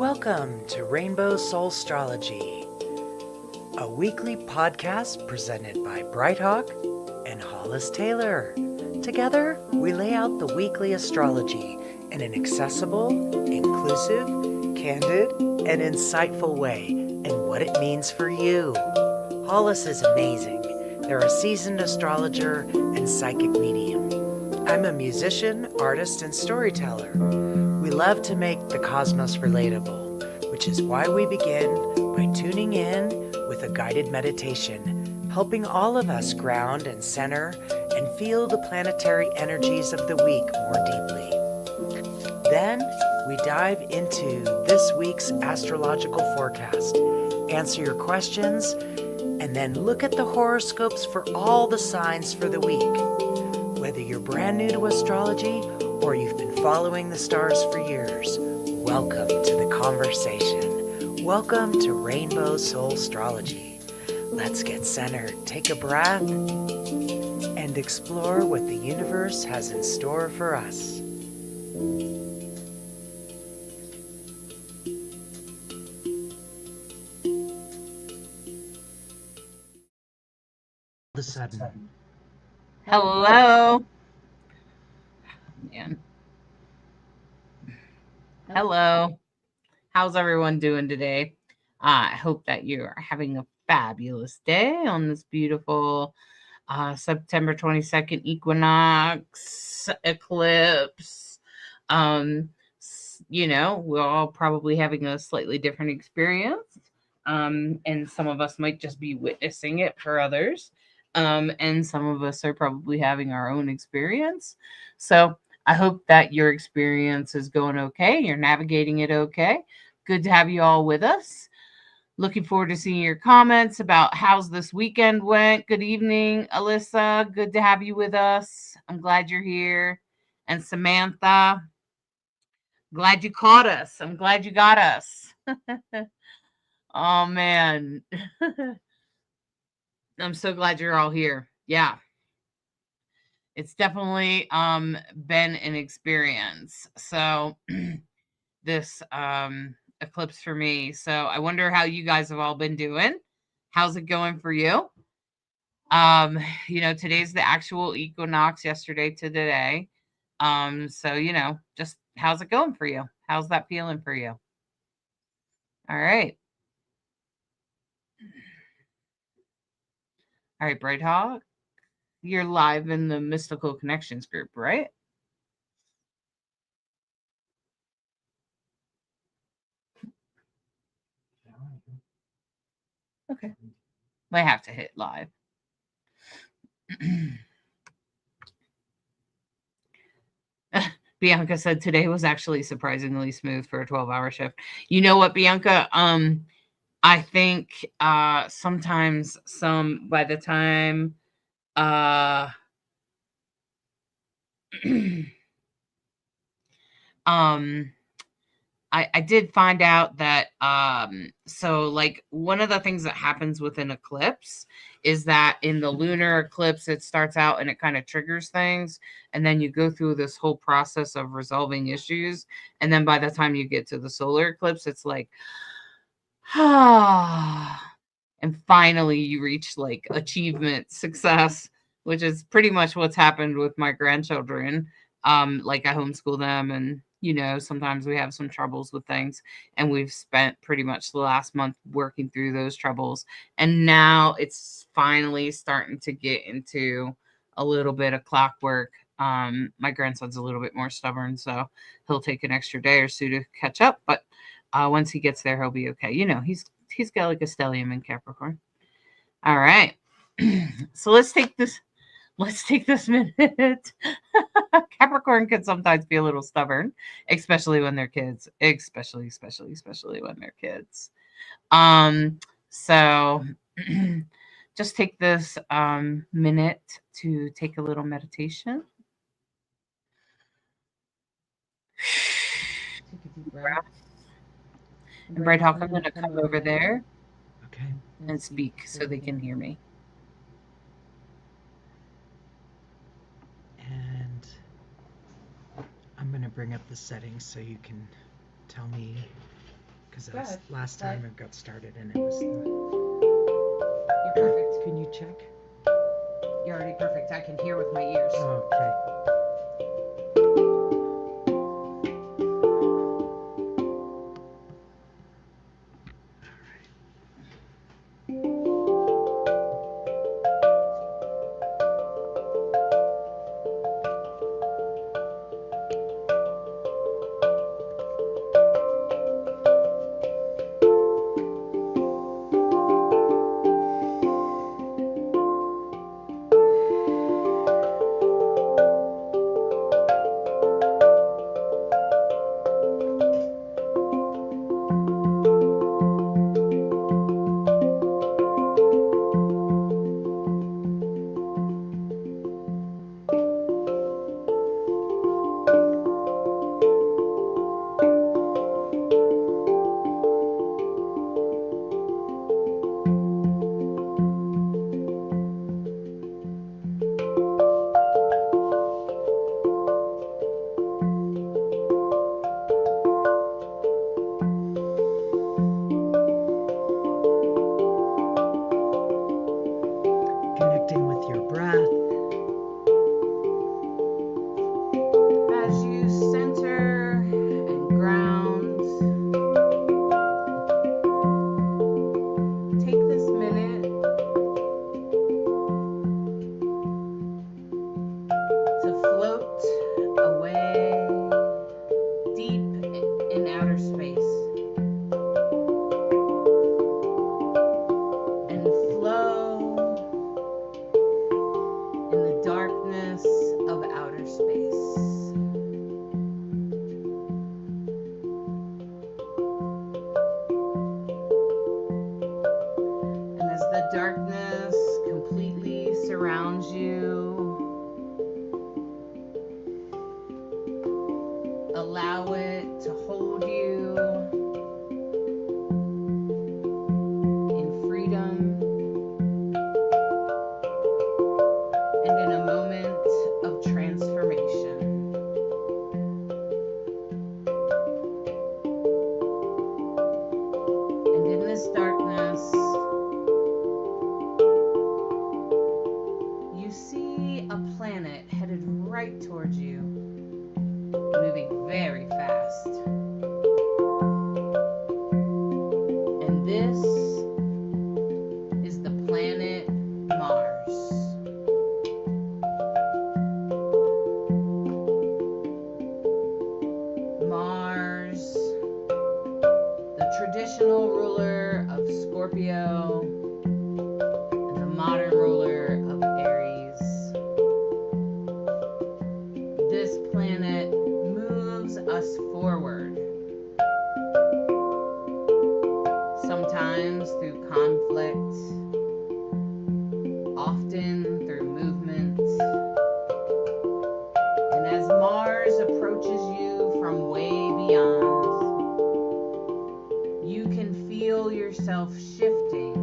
Welcome to Rainbow Soulstrology, a weekly podcast presented by Brighthawk and Hollis Taylor. Together, we lay out the weekly astrology in an accessible, inclusive, candid, and insightful way and what it means for you. Hollis is amazing. They're a seasoned astrologer and psychic medium. I'm a musician, artist, and storyteller. We love to make the cosmos relatable, which is why we begin by tuning in with a guided meditation, helping all of us ground and center and feel the planetary energies of the week more deeply. Then we dive into this week's astrological forecast, answer your questions, and then look at the horoscopes for all the signs for the week. Whether you're brand new to astrology or you've been following the stars for years, welcome to the conversation. Welcome to Rainbow Soulstrology. Let's get centered, take a breath, and explore what the universe has in store for us. All of a sudden. Hello. Man. Hello. How's everyone doing today? I hope that you are having a fabulous day on this beautiful September 22nd equinox eclipse. We're all probably having a slightly different experience. And some of us might just be witnessing it for others. And some of us are probably having our own experience. So I hope that your experience is going okay. You're navigating it okay. Good to have you all with us. Looking forward to seeing your comments about how's this weekend went. Good evening, Alyssa. Good to have you with us. I'm glad you're here. And Samantha, glad you caught us. I'm glad you got us. Oh, man. I'm so glad you're all here. Yeah. It's definitely been an experience. So this eclipse for me. So I wonder how you guys have all been doing. How's it going for you? Today's the actual equinox, yesterday to today. So just how's it going for you? How's that feeling for you? All right. All right, Bright Hawk. You're live in the Mystical Connections group, right? Okay. I have to hit live. Bianca said today was actually surprisingly smooth for a 12-hour shift. You know what, Bianca? I think sometimes by the time I did find out that so like one of the things that happens with an eclipse is that in the lunar eclipse it starts out and it kind of triggers things, and then you go through this whole process of resolving issues, and then by the time you get to the solar eclipse it's like and finally you reach like achievement, success, which is pretty much what's happened with my grandchildren. Like I homeschool them, and sometimes we have some troubles with things, and we've spent pretty much the last month working through those troubles, and now it's finally starting to get into a little bit of clockwork. My grandson's a little bit more stubborn, so he'll take an extra day or two to catch up, but once he gets there he'll be okay. He's got like a stellium in Capricorn. All right. So let's take this minute. Capricorn can sometimes be a little stubborn, especially when they're kids, especially when they're kids. So just take this minute to take a little meditation. Take a deep breath. And Bright Hawk, I'm going to come over there. Okay. And speak so they can hear me. And I'm going to bring up the settings so you can tell me Because Good. last Right. time it got started and it was. You're perfect. Can you check? You're already perfect. I can hear with my ears. Okay. Connecting with your breath. As you center and ground, take this minute to float away deep in outer space and flow in the darkness of outer space. And as the darkness completely surrounds you, allow it to hold you in freedom and in a moment of transformation. And in this darkness, you see a planet headed right towards you, moving very fast. And this is the planet Mars. Mars, the traditional ruler of Scorpio and the modern ruler of Aries. This planet moves us forward, sometimes through conflict, often through movement. And as Mars approaches you from way beyond, you can feel yourself shifting,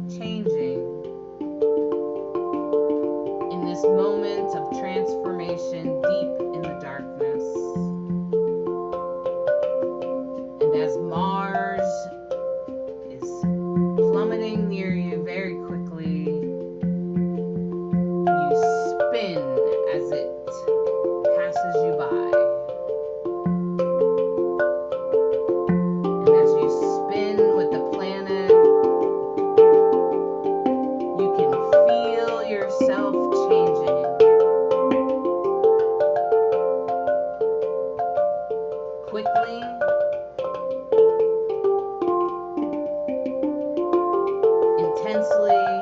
changing in this moment of transformation deep in the darkness. And as Mars is plummeting near you very quickly, you spin as it passes you by. And as you spin with the planet, you can feel yourself changing. Quickly, intensely,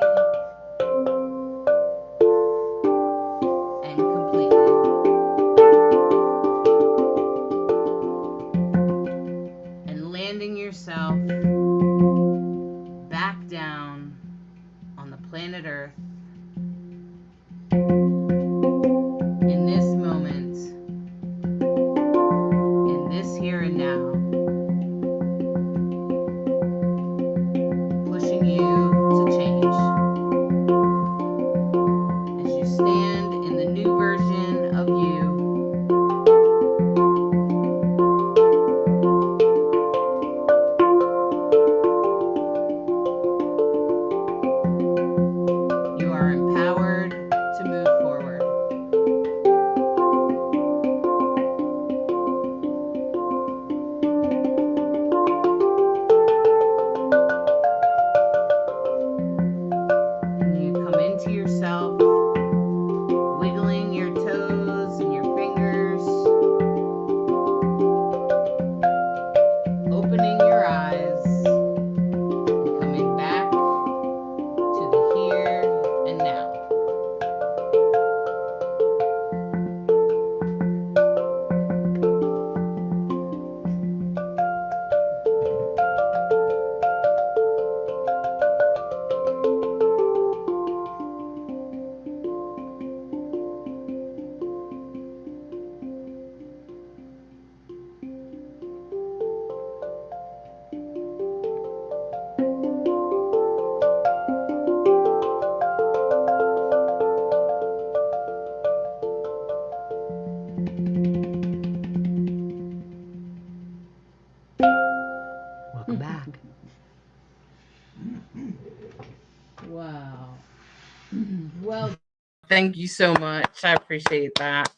Thank you so much. I appreciate that.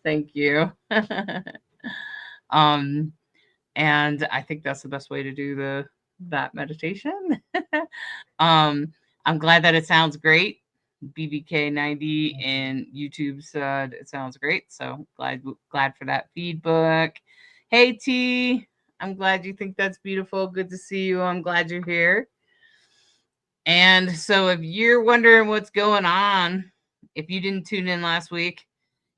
Thank you. um, and I think that's the best way to do that meditation. I'm glad that it sounds great. BBK90 and YouTube said it sounds great. So glad for that feedback. Hey T, I'm glad you think that's beautiful. Good to see you. I'm glad you're here. And so if you're wondering what's going on, if you didn't tune in last week,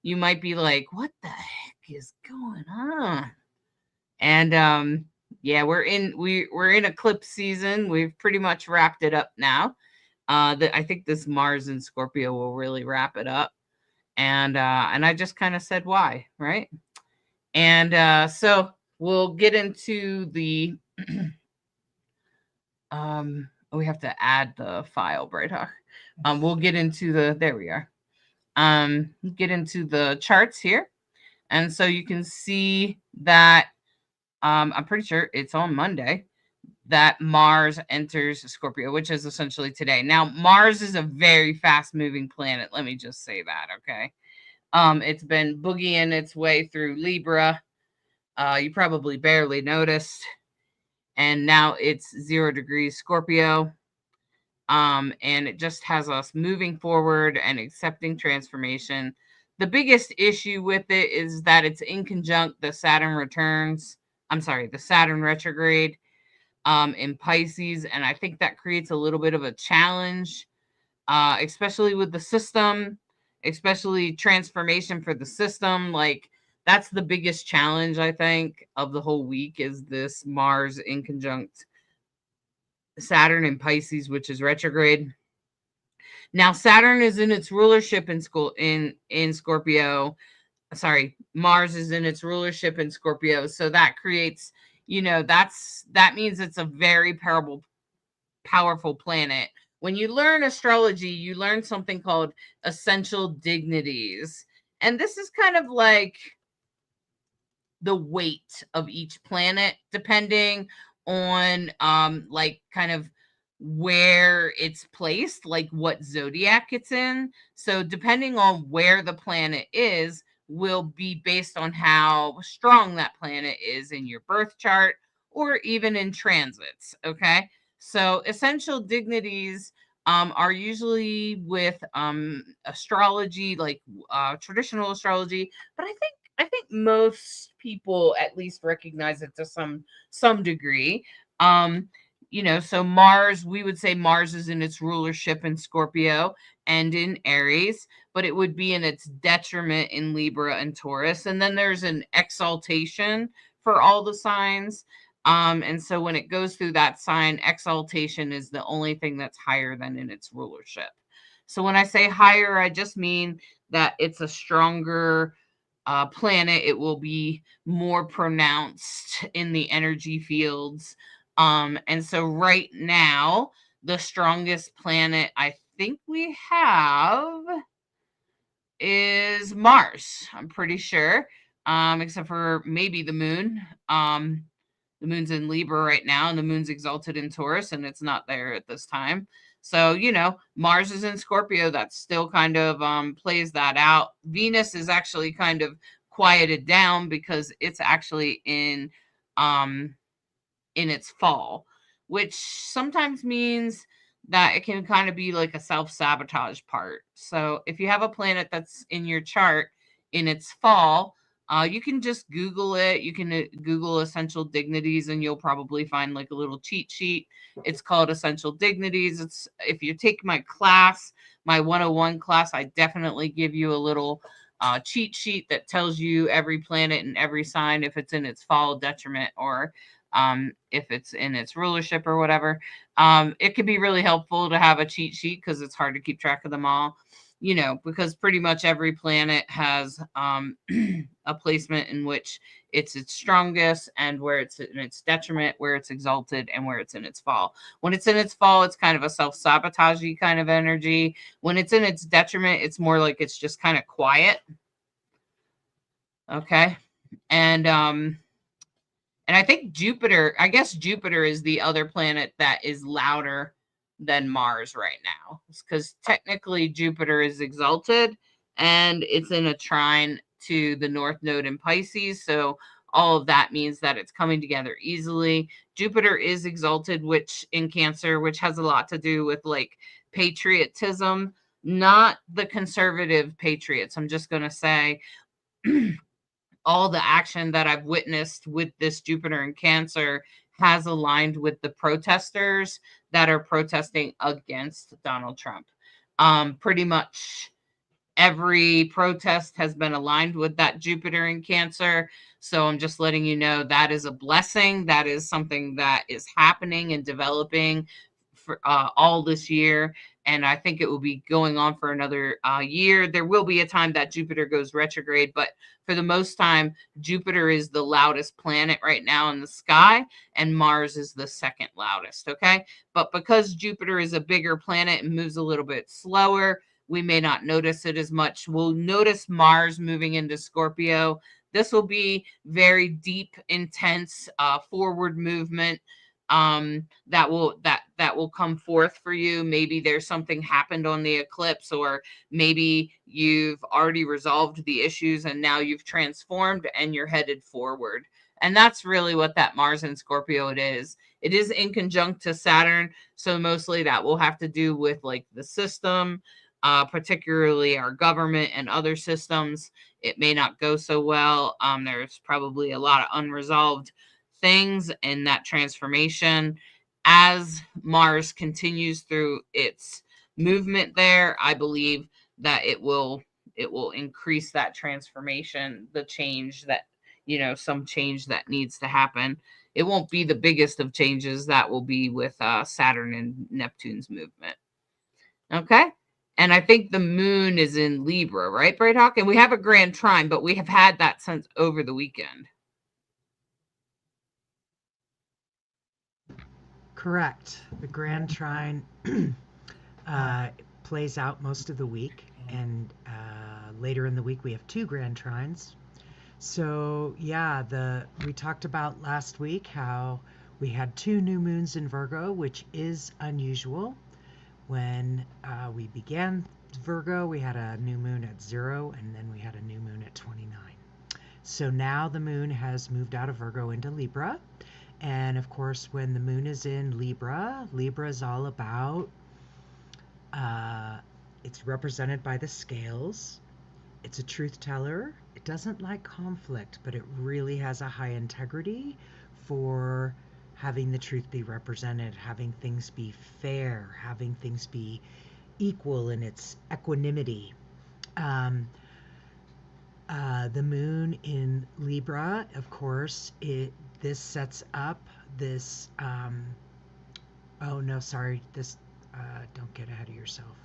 you might be like, what the heck is going on? And yeah, we're in eclipse season. We've pretty much wrapped it up now. I think this Mars in Scorpio will really wrap it up. And I just kind of said why, right? And so we'll get into the we have to add the file, Brighthawk. We'll get into there we are. Get into the charts here. And so you can see that I'm pretty sure it's on Monday that Mars enters Scorpio, which is essentially today. Now, Mars is a very fast moving planet. Let me just say that, okay? It's been boogieing its way through Libra. You probably barely noticed. And now it's 0 degrees Scorpio. And it just has us moving forward and accepting transformation. The biggest issue with it is that it's in conjunct the Saturn retrograde in Pisces. And I think that creates a little bit of a challenge, especially with the system, especially transformation for the system. Like, that's the biggest challenge, I think, of the whole week is this Mars in conjunct Saturn in Pisces, which is retrograde. Now, Saturn is in its rulership in Scorpio. Sorry, Mars is in its rulership in Scorpio. So that creates, that means it's a very powerful planet. When you learn astrology, you learn something called essential dignities. And this is kind of like the weight of each planet, depending on like kind of where it's placed, like what zodiac it's in. So depending on where the planet is will be based on how strong that planet is in your birth chart or even in transits. Okay, so essential dignities are usually with astrology, like traditional astrology, but I think most people at least recognize it to some degree. So Mars, we would say Mars is in its rulership in Scorpio and in Aries, but it would be in its detriment in Libra and Taurus. And then there's an exaltation for all the signs. And so when it goes through that sign, exaltation is the only thing that's higher than in its rulership. So when I say higher, I just mean that it's a stronger planet. It will be more pronounced in the energy fields. And so right now, the strongest planet I think we have is Mars. I'm pretty sure, except for maybe the moon. The moon's in Libra right now, and the moon's exalted in Taurus, and it's not there at this time. So, Mars is in Scorpio. That still kind of plays that out. Venus is actually kind of quieted down because it's actually in its fall, which sometimes means that it can kind of be like a self-sabotage part. So if you have a planet that's in your chart in its fall, you can just Google it. You can Google essential dignities and you'll probably find like a little cheat sheet. It's called Essential Dignities. It's, if you take my class, my 101 class, I definitely give you a little cheat sheet that tells you every planet and every sign, if it's in its fall, detriment, or if it's in its rulership or whatever. It can be really helpful to have a cheat sheet because it's hard to keep track of them all, because pretty much every planet has a placement in which it's its strongest and where it's in its detriment, where it's exalted, and where it's in its fall. When it's in its fall, it's kind of a self-sabotagey kind of energy. When it's in its detriment, it's more like it's just kind of quiet. Okay. And I think Jupiter is the other planet that is louder than Mars right now, because technically Jupiter is exalted and it's in a trine to the North Node in Pisces. So all of that means that it's coming together easily. Jupiter is exalted, which in Cancer, which has a lot to do with like patriotism, not the conservative patriots. I'm just going to say all the action that I've witnessed with this Jupiter in Cancer has aligned with the protesters that are protesting against Donald Trump. Pretty much every protest has been aligned with that Jupiter in Cancer. So I'm just letting you know that is a blessing. That is something that is happening and developing for all this year. And I think it will be going on for another year. There will be a time that Jupiter goes retrograde, but for the most time, Jupiter is the loudest planet right now in the sky, and Mars is the second loudest. Okay. But because Jupiter is a bigger planet and moves a little bit slower, we may not notice it as much. We'll notice Mars moving into Scorpio. This will be very deep, intense, forward movement that will come forth for you. Maybe there's something happened on the eclipse, or maybe you've already resolved the issues and now you've transformed and you're headed forward. And that's really what that Mars in Scorpio it is. It is in conjunct to Saturn, so mostly that will have to do with like the system, particularly our government and other systems. It may not go so well. There's probably a lot of unresolved things in that transformation. As Mars continues through its movement there, I believe that it will increase that transformation, the change that, some change that needs to happen. It won't be the biggest of changes. That will be with Saturn and Neptune's movement. Okay. And I think the moon is in Libra, right, Bright Hawk? And we have a grand trine, but we have had that since over the weekend. Correct. The grand trine plays out most of the week, and later in the week we have two grand trines. So yeah, we talked about last week how we had two new moons in Virgo, which is unusual. When we began Virgo, we had a new moon at 0, and then we had a new moon at 29. So now the moon has moved out of Virgo into Libra. And of course, when the moon is in Libra, Libra is all about, it's represented by the scales. It's a truth teller. It doesn't like conflict, but it really has a high integrity for having the truth be represented, having things be fair, having things be equal in its equanimity. The moon in Libra, of course, this sets up this, oh no, sorry, this, don't get ahead of yourself.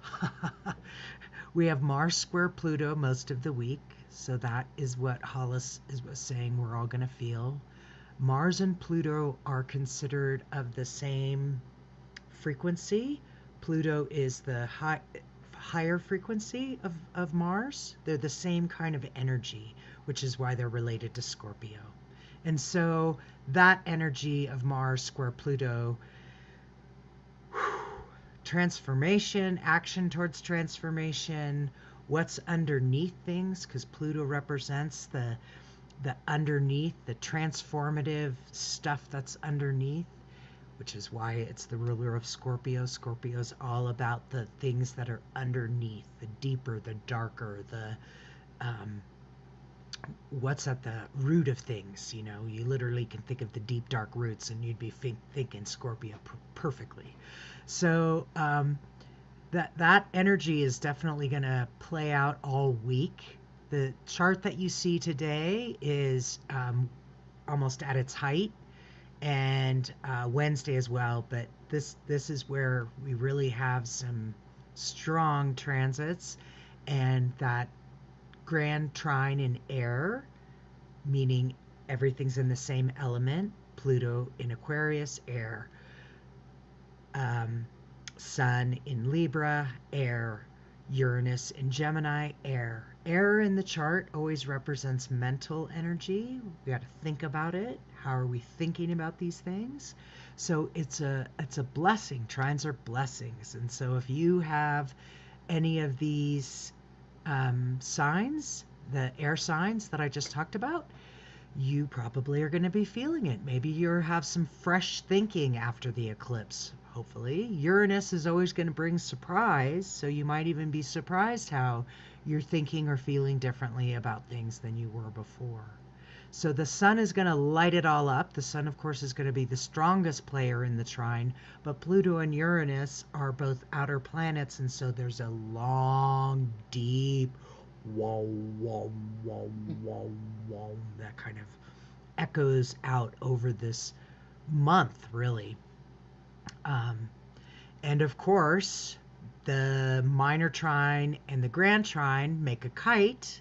We have Mars square Pluto most of the week, so that is what Hollis was saying we're all going to feel. Mars and Pluto are considered of the same frequency. Pluto is the higher frequency of Mars. They're the same kind of energy, which is why they're related to Scorpio. And so that energy of Mars square Pluto, transformation, action towards transformation, what's underneath things, because Pluto represents the underneath, the transformative stuff that's underneath, which is why it's the ruler of Scorpio. Scorpio's all about the things that are underneath, the deeper, the darker, the what's at the root of things. You literally can think of the deep dark roots and you'd be thinking Scorpio perfectly. So that energy is definitely going to play out all week. The chart that you see today is almost at its height, and Wednesday as well. But this is where we really have some strong transits, and that grand trine in air, meaning everything's in the same element. Pluto in Aquarius, air. Sun in Libra, air. Uranus in Gemini, air. Air in the chart always represents mental energy. We got to think about it, How are we thinking about these things? So it's a blessing. Trines are blessings. And so if you have any of these signs, the air signs that I just talked about, you probably are going to be feeling it. Maybe you have some fresh thinking after the eclipse, hopefully. Uranus is always going to bring surprise, so you might even be surprised how you're thinking or feeling differently about things than you were before. So the sun is going to light it all up. The sun, of course, is going to be the strongest player in the trine, but Pluto and Uranus are both outer planets, and so there's a long, deep wow, wow, wow, wow, wow, that kind of echoes out over this month, really. Um, and of course, the minor trine and the grand trine make a kite.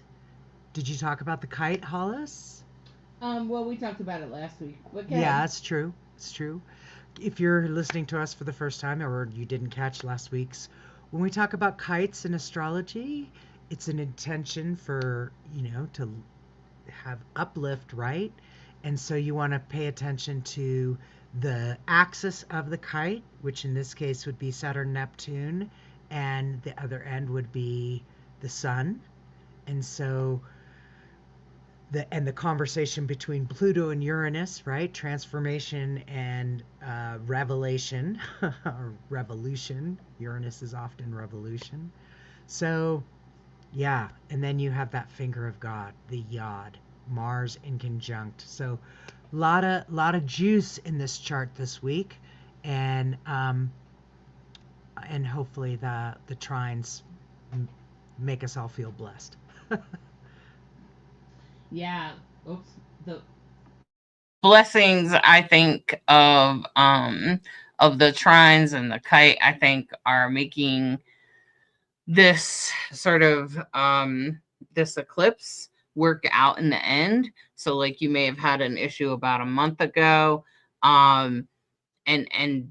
Did you talk about the kite, Hollis? Well, we talked about it last week. Yeah, Okay. it's true. It's true. If you're listening to us for the first time or you didn't catch last week's, when we talk about kites in astrology, it's an intention for, to have uplift, right? And so you want to pay attention to the axis of the kite, which in this case would be Saturn, Neptune, and the other end would be the sun. And so the conversation between Pluto and Uranus, right? Transformation and revelation or revolution. Uranus is often revolution. So yeah, and then you have that finger of God, the Yod, Mars in conjunct. So lot of juice in this chart this week, and hopefully the trines make us all feel blessed. Yeah. Oops. The blessings, I think, of the trines and the kite, I think, are making this sort of this eclipse work out in the end. So like you may have had an issue about a month ago, um and and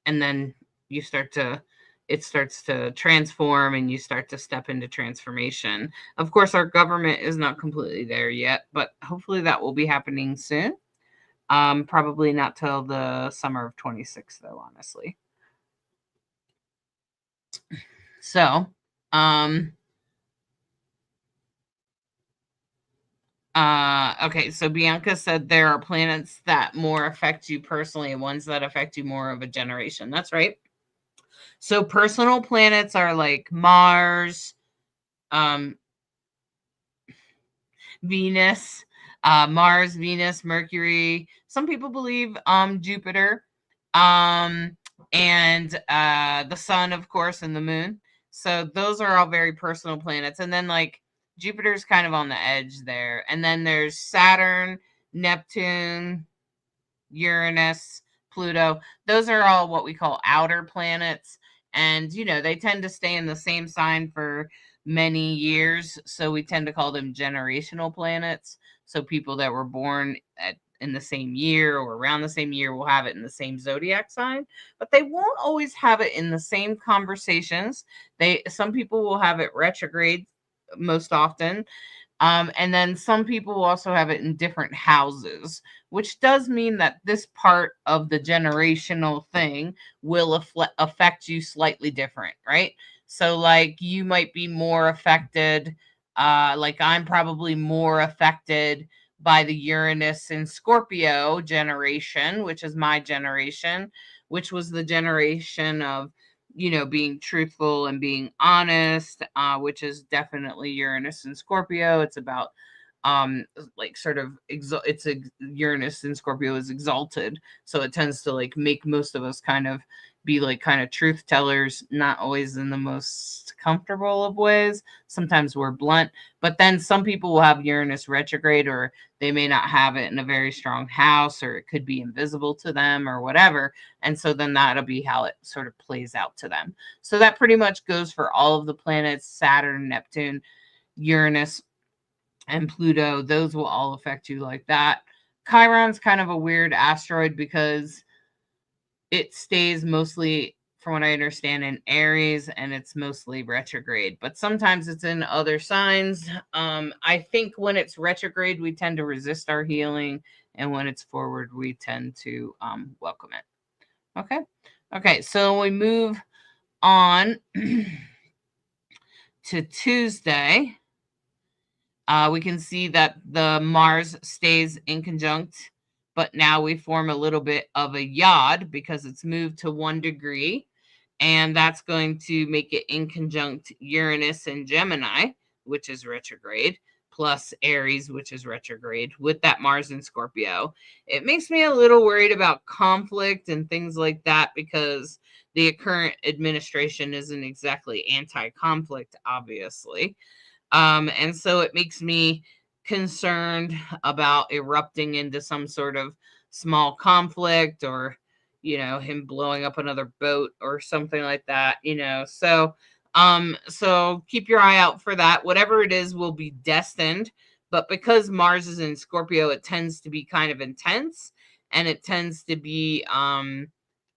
then you start to it starts to transform and you start to step into transformation. Of course, our government is not completely there yet, but hopefully that will be happening soon. Probably not till the summer of 26, though, honestly. So, um, okay, so Bianca said there are planets that more affect you personally and ones that affect you more of a generation. That's right. So personal planets are like Mars, um, Venus, Mars, Venus, Mercury. Some people believe Jupiter, um, and the sun, of course, and the moon. So those are all very personal planets. And then like Jupiter's kind of on the edge there. And then there's Saturn, Neptune, Uranus, Pluto. Those are all what we call outer planets. And, they tend to stay in the same sign for many years. So we tend to call them generational planets. So people that were born in the same year or around the same year will have it in the same zodiac sign, but they won't always have it in the same conversations. Some people will have it retrograde most often. And then some people will also have it in different houses, which does mean that this part of the generational thing will affect you slightly different, right? So, like, you might be more affected, like, I'm probably more affected by the Uranus in Scorpio generation, which is my generation, which was the generation of being truthful and being honest, which is definitely Uranus and Scorpio. It's about like sort of Uranus and Scorpio is exalted, so it tends to like make most of us kind of be like kind of truth tellers, not always in the most comfortable of ways. Sometimes we're blunt, but then some people will have Uranus retrograde, or they may not have it in a very strong house, or it could be invisible to them or whatever. And so then that'll be how it sort of plays out to them. So that pretty much goes for all of the planets: Saturn, Neptune, Uranus, and Pluto. Those will all affect you like that. Chiron's kind of a weird asteroid because it stays mostly from what I understand, in Aries, and it's mostly retrograde, but sometimes it's in other signs. I think when it's retrograde, we tend to resist our healing, and when it's forward, we tend to welcome it. Okay. Okay. So we move on to Tuesday. We can see that the Mars stays in conjunct, but now we form a little bit of a yod because it's moved to 1 degree. And that's going to make it in conjunct Uranus and Gemini, which is retrograde, plus Aries, which is retrograde, with that Mars in Scorpio. It makes me a little worried about conflict and things like that because the current administration isn't exactly anti-conflict, obviously. And so it makes me concerned about erupting into some sort of small conflict, or him blowing up another boat or something like that. So keep your eye out for that. Whatever it is will be destined, but because Mars is in Scorpio, it tends to be kind of intense, and it tends to be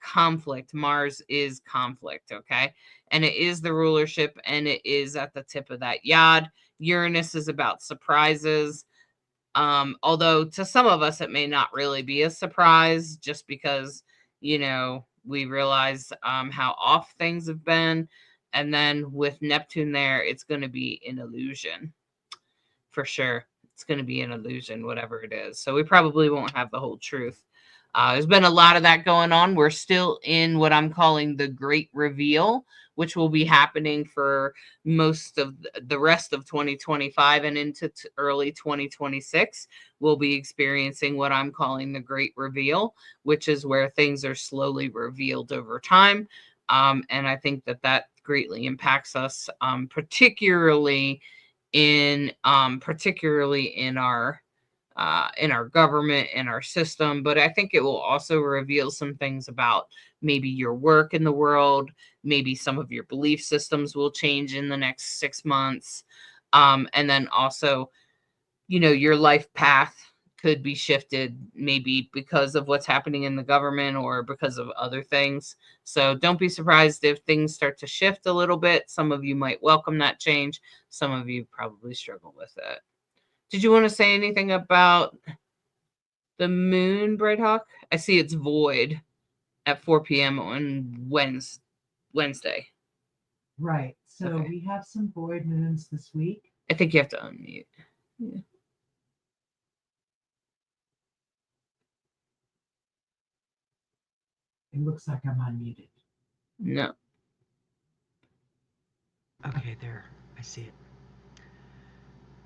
conflict. Mars is conflict, okay? And it is the rulership, and it is at the tip of that yod. Uranus is about surprises. Although to some of us it may not really be a surprise, just because we realize how off things have been. And then with Neptune there, it's going to be an illusion for sure. It's going to be an illusion, whatever it is. So we probably won't have the whole truth. There's been a lot of that going on. We're still in what I'm calling the Great Reveal, which will be happening for most of the rest of 2025 and into early 2026. We'll be experiencing what I'm calling the Great Reveal, which is where things are slowly revealed over time. And I think that greatly impacts us, particularly in our government and our system. But I think it will also reveal some things about maybe your work in the world. Maybe some of your belief systems will change in the next 6 months. And then also, your life path could be shifted, maybe because of what's happening in the government or because of other things. So don't be surprised if things start to shift a little bit. Some of you might welcome that change. Some of you probably struggle with it. Did you want to say anything about the moon, Bright Hawk? I see it's void at 4 p.m. on Wednesday. Right. So Okay. we have some void moons this week. I think you have to unmute. Yeah. It looks like I'm unmuted. No. Okay, there. I see it.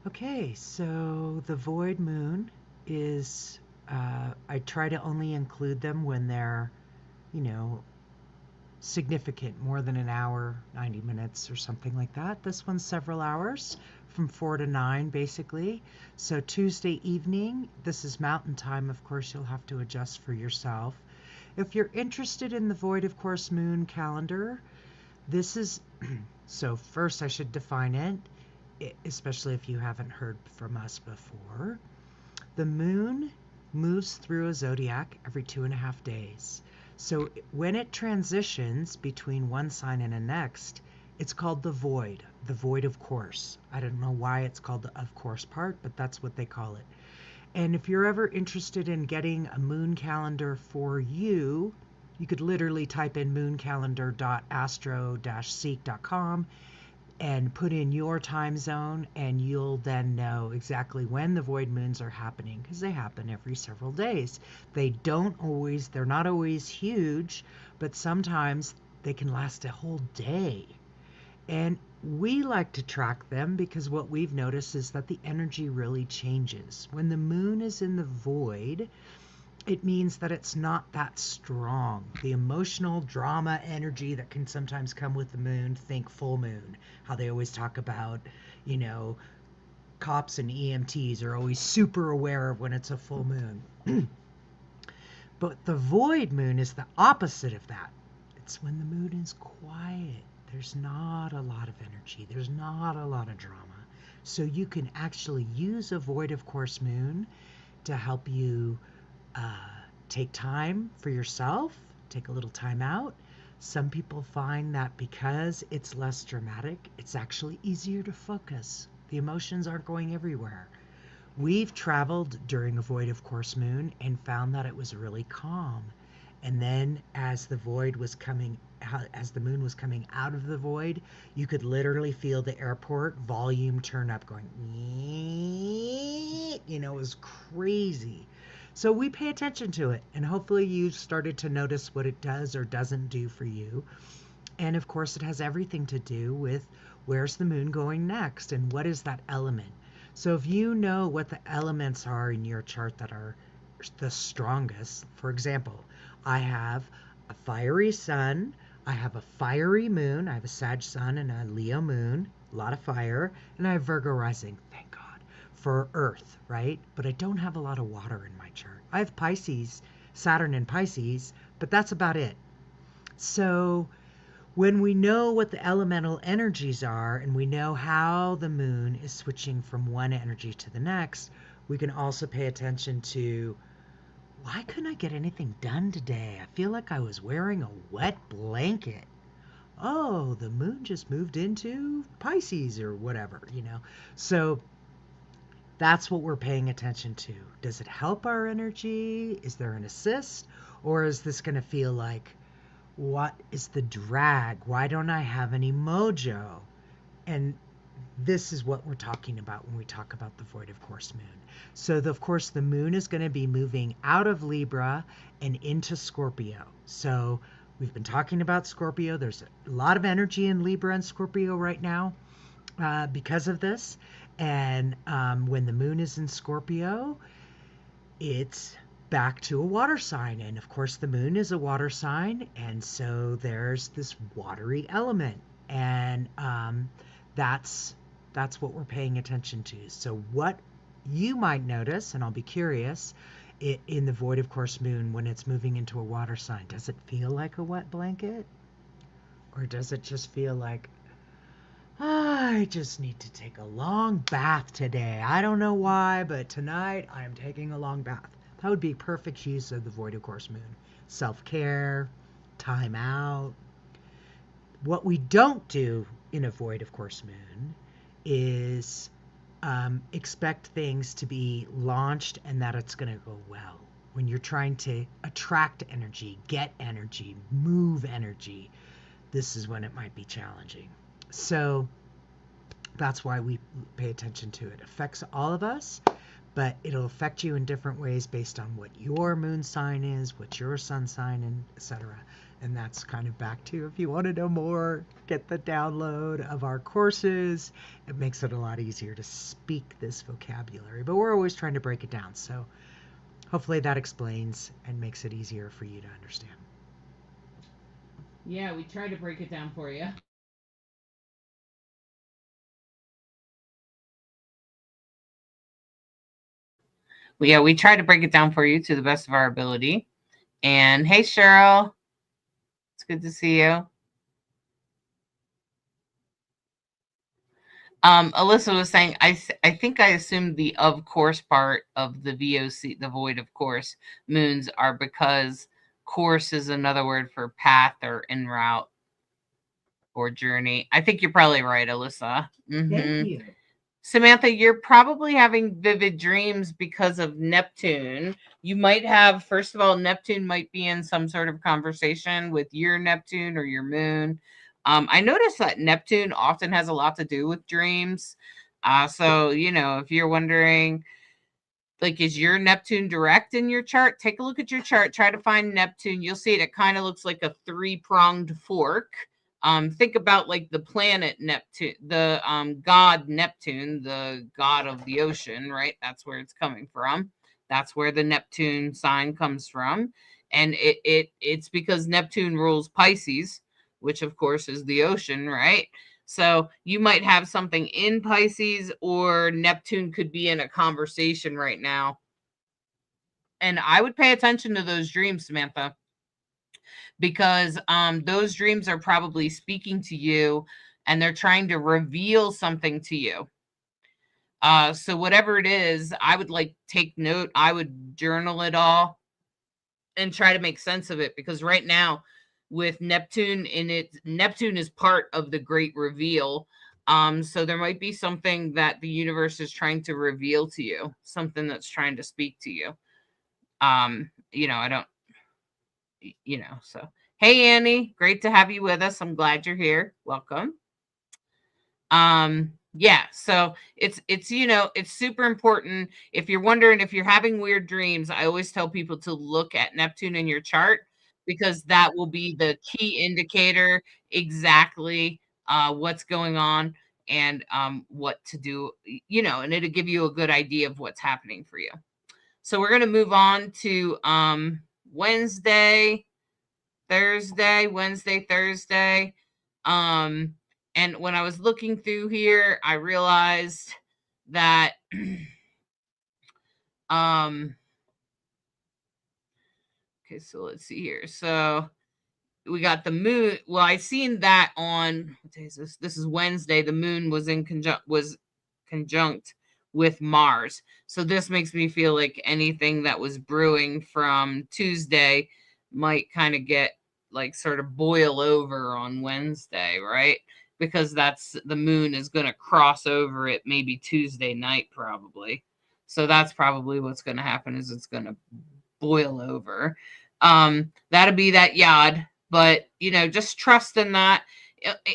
Okay, so the void moon is, I try to only include them when they're, significant, more than an hour, 90 minutes or something like that. This one's several hours, from 4 to 9 basically. So Tuesday evening, this is mountain time, of course you'll have to adjust for yourself. If you're interested in the void of course moon calendar, this is, so first I should define it, especially if you haven't heard from us before. The moon moves through a zodiac every 2.5 days. So when it transitions between one sign and the next, it's called the void of course. I don't know why it's called the of course part, but that's what they call it. And if you're ever interested in getting a moon calendar for you, you could literally type in mooncalendar.astro-seek.com and put in your time zone, and you'll then know exactly when the void moons are happening, because they happen every several days. They're not always huge, but sometimes they can last a whole day. And we like to track them because what we've noticed is that the energy really changes. When the moon is in the void, it means that it's not that strong. The emotional drama energy that can sometimes come with the moon, think full moon, how they always talk about, cops and EMTs are always super aware of when it's a full moon. But the void moon is the opposite of that. It's when the moon is quiet. There's not a lot of energy. There's not a lot of drama. So you can actually use a void of course moon to help you take time for yourself, take a little time out, Some people find that because it's less dramatic, it's actually easier to focus. The emotions aren't going everywhere. We've traveled during a void of course moon and found that it was really calm. And then as the void was coming out, as the moon was coming out of the void, you could literally feel the airport volume turn up going, it was crazy. So we pay attention to it, and hopefully you started to notice what it does or doesn't do for you. And of course, it has everything to do with where's the moon going next and what is that element. So if you know what the elements are in your chart that are the strongest, for example, I have a fiery sun, I have a fiery moon, I have a Sag sun and a Leo moon, a lot of fire, and I have Virgo rising, thank God, for earth, right? But I don't have a lot of water in my chart. I have Pisces, Saturn in Pisces, but that's about it. So when we know what the elemental energies are and we know how the moon is switching from one energy to the next, we can also pay attention to why couldn't I get anything done today? I feel like I was wearing a wet blanket. Oh, the moon just moved into Pisces or whatever. So that's what we're paying attention to. Does it help our energy? Is there an assist? Or is this going to feel like, what is the drag? Why don't I have any mojo? And this is what we're talking about when we talk about the void of course moon. So of course the moon is going to be moving out of Libra and into Scorpio. So we've been talking about Scorpio. There's a lot of energy in Libra and Scorpio right now because of this. And when the moon is in Scorpio, it's back to a water sign. And of course, the moon is a water sign. And so there's this watery element. And that's what we're paying attention to. So what you might notice, and I'll be curious, in the void of course moon when it's moving into a water sign, does it feel like a wet blanket? Or does it just feel like, I just need to take a long bath today. I don't know why, but tonight I am taking a long bath. That would be perfect use of the void of course moon. Self-care, time out. What we don't do in a void of course moon is expect things to be launched and that it's going to go well. When you're trying to attract energy, get energy, move energy, this is when it might be challenging. So that's why we pay attention to it. It affects all of us, but it'll affect you in different ways based on what your moon sign is, what your sun sign, and etc. And that's kind of back to, if you want to know more, get the download of our courses. It makes it a lot easier to speak this vocabulary, but we're always trying to break it down. So hopefully that explains and makes it easier for you to understand. Yeah, we try to break it down for you. Yeah, we try to break it down for you to the best of our ability. And hey, Cheryl, it's good to see you. Alyssa was saying, I think I assumed the of course part of the VOC, the void of course moons, are because course is another word for path or en route or journey. I think you're probably right, Alyssa. Thank you. Samantha, you're probably having vivid dreams because of Neptune. You might have, first of all, Neptune might be in some sort of conversation with your Neptune or your moon. I noticed that Neptune often has a lot to do with dreams. So, if you're wondering, like, is your Neptune direct in your chart? Take a look at your chart. Try to find Neptune. You'll see it kind of looks like a three-pronged fork. Think about like the planet Neptune, the god Neptune, the god of the ocean, right? That's where it's coming from. That's where the Neptune sign comes from. And it's because Neptune rules Pisces, which of course is the ocean, right? So you might have something in Pisces, or Neptune could be in a conversation right now. And I would pay attention to those dreams, Samantha, because those dreams are probably speaking to you and they're trying to reveal something to you. So whatever it is, I would take note. I would journal it all and try to make sense of it, because right now with Neptune in it. Neptune is part of the great reveal. So there might be something that the universe is trying to reveal to you, something that's trying to speak to you. I don't, so hey Annie, great to have you with us. I'm glad you're here. Welcome. Yeah, so it's super important. If you're wondering if you're having weird dreams, I always tell people to look at Neptune in your chart, because that will be the key indicator exactly what's going on, and what to do, and it'll give you a good idea of what's happening for you. So we're going to move on to Wednesday, Thursday. Um, and when I was looking through here, I realized that um okay, so let's see here. So we got the moon. Well, I seen that on what day is this? This is Wednesday. The moon was conjunct with Mars. So this makes me feel like anything that was brewing from Tuesday might kind of get like sort of boil over on Wednesday, right? Because that's the moon is going to cross over it maybe Tuesday night probably. So that's probably what's going to happen, is it's going to boil over. That'll be that yod, but just trust in that.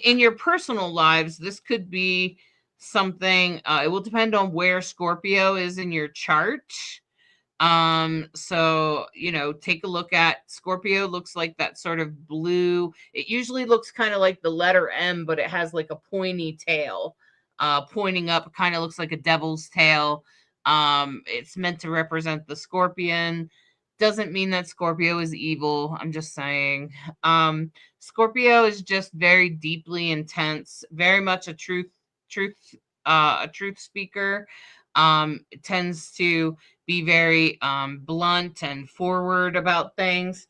In your personal lives, this could be something. It will depend on where Scorpio is in your chart. So take a look at Scorpio. Looks like that sort of blue. It usually looks kind of like the letter M, but it has like a pointy tail, pointing up. Kind of looks like a devil's tail. It's meant to represent the scorpion. Doesn't mean that Scorpio is evil. I'm just saying. Scorpio is just very deeply intense, very much a truth speaker. It tends to be very blunt and forward about things.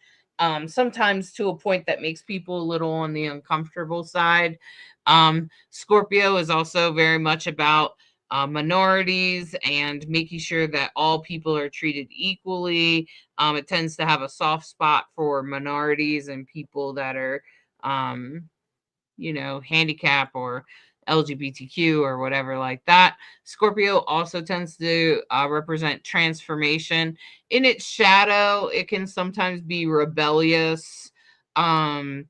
Sometimes to a point that makes people a little on the uncomfortable side. Scorpio is also very much about minorities and making sure that all people are treated equally. It tends to have a soft spot for minorities and people that are, handicap or LGBTQ or whatever like that. Scorpio also tends to represent transformation. In its shadow, it can sometimes be rebellious, or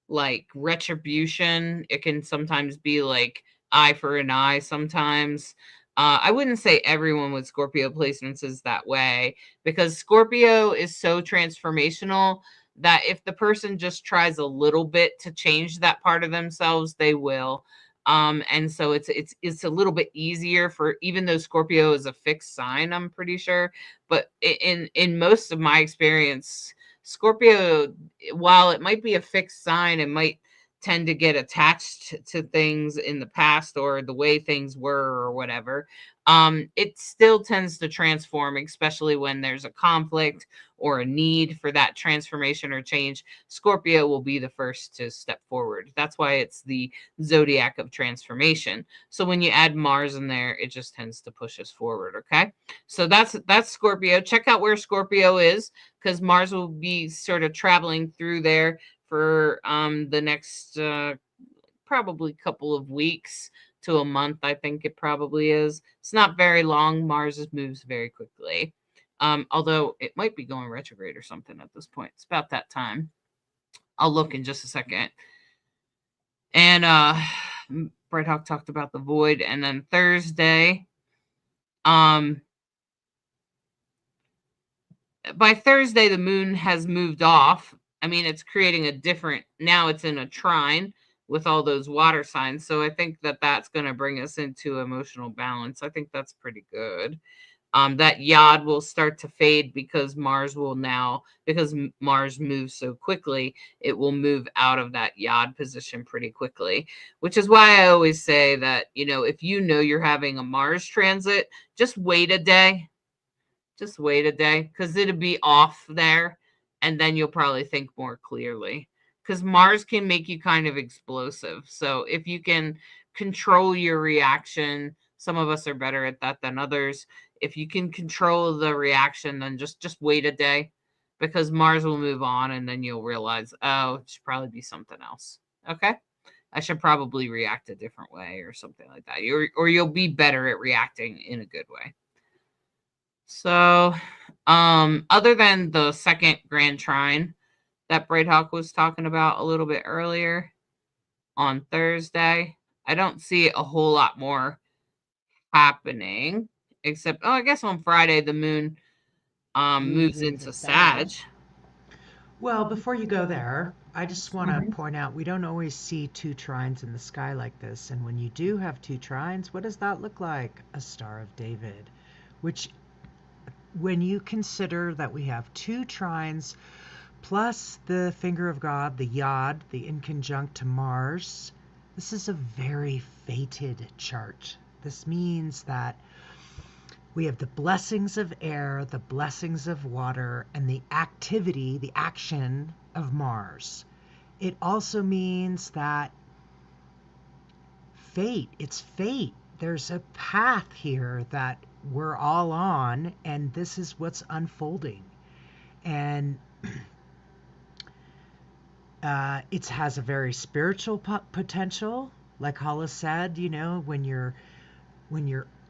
like retribution. It can sometimes be like eye for an eye sometimes. I wouldn't say everyone with Scorpio placements is that way, because Scorpio is so transformational that if the person just tries a little bit to change that part of themselves, they will. And so it's a little bit easier for, even though Scorpio is a fixed sign, I'm pretty sure, but in most of my experience, Scorpio, while it might be a fixed sign, it might tend to get attached to things in the past or the way things were or whatever. It still tends to transform, especially when there's a conflict or a need for that transformation or change. Scorpio will be the first to step forward. That's why it's the zodiac of transformation. So when you add Mars in there, it just tends to push us forward. Okay. So that's Scorpio. Check out where Scorpio is, because Mars will be sort of traveling through there for the next probably couple of weeks to a month. I think it probably is. It's not very long. Mars moves very quickly. Although it might be going retrograde or something at this point. It's about that time. I'll look in just a second. And Bright Hawk talked about the void. And then Thursday, by Thursday, the moon has moved off. I mean, it's creating a different, now it's in a trine with all those water signs. So I think that that's going to bring us into emotional balance. I think that's pretty good. That yod will start to fade because Mars moves so quickly, it will move out of that yod position pretty quickly, which is why I always say that, if you're having a Mars transit, just wait a day. Just wait a day, because it'll be off there, and then you'll probably think more clearly. Because Mars can make you kind of explosive. So if you can control your reaction, some of us are better at that than others. If you can control the reaction, then just wait a day. because Mars will move on and then you'll realize, oh, it should probably be something else. Okay. I should probably react a different way or something like that. Or you'll be better at reacting in a good way. So, other than the second grand trine that Bright Hawk was talking about a little bit earlier on Thursday, I don't see a whole lot more happening, except, I guess on Friday the moon moves into Sag. Well, before you go there, I just want to Mhm. point out we don't always see two trines in the sky like this. And when you do have two trines, what does that look like? A Star of David, which, when you consider that we have two trines plus the finger of God, the Yod, the inconjunct to Mars, this is a very fated chart. This means that we have the blessings of air, the blessings of water, and the activity, the action of Mars. It also means that it's fate. There's a path here that we're all on, and this is what's unfolding. And it has a very spiritual potential. Like Hollis said, when you're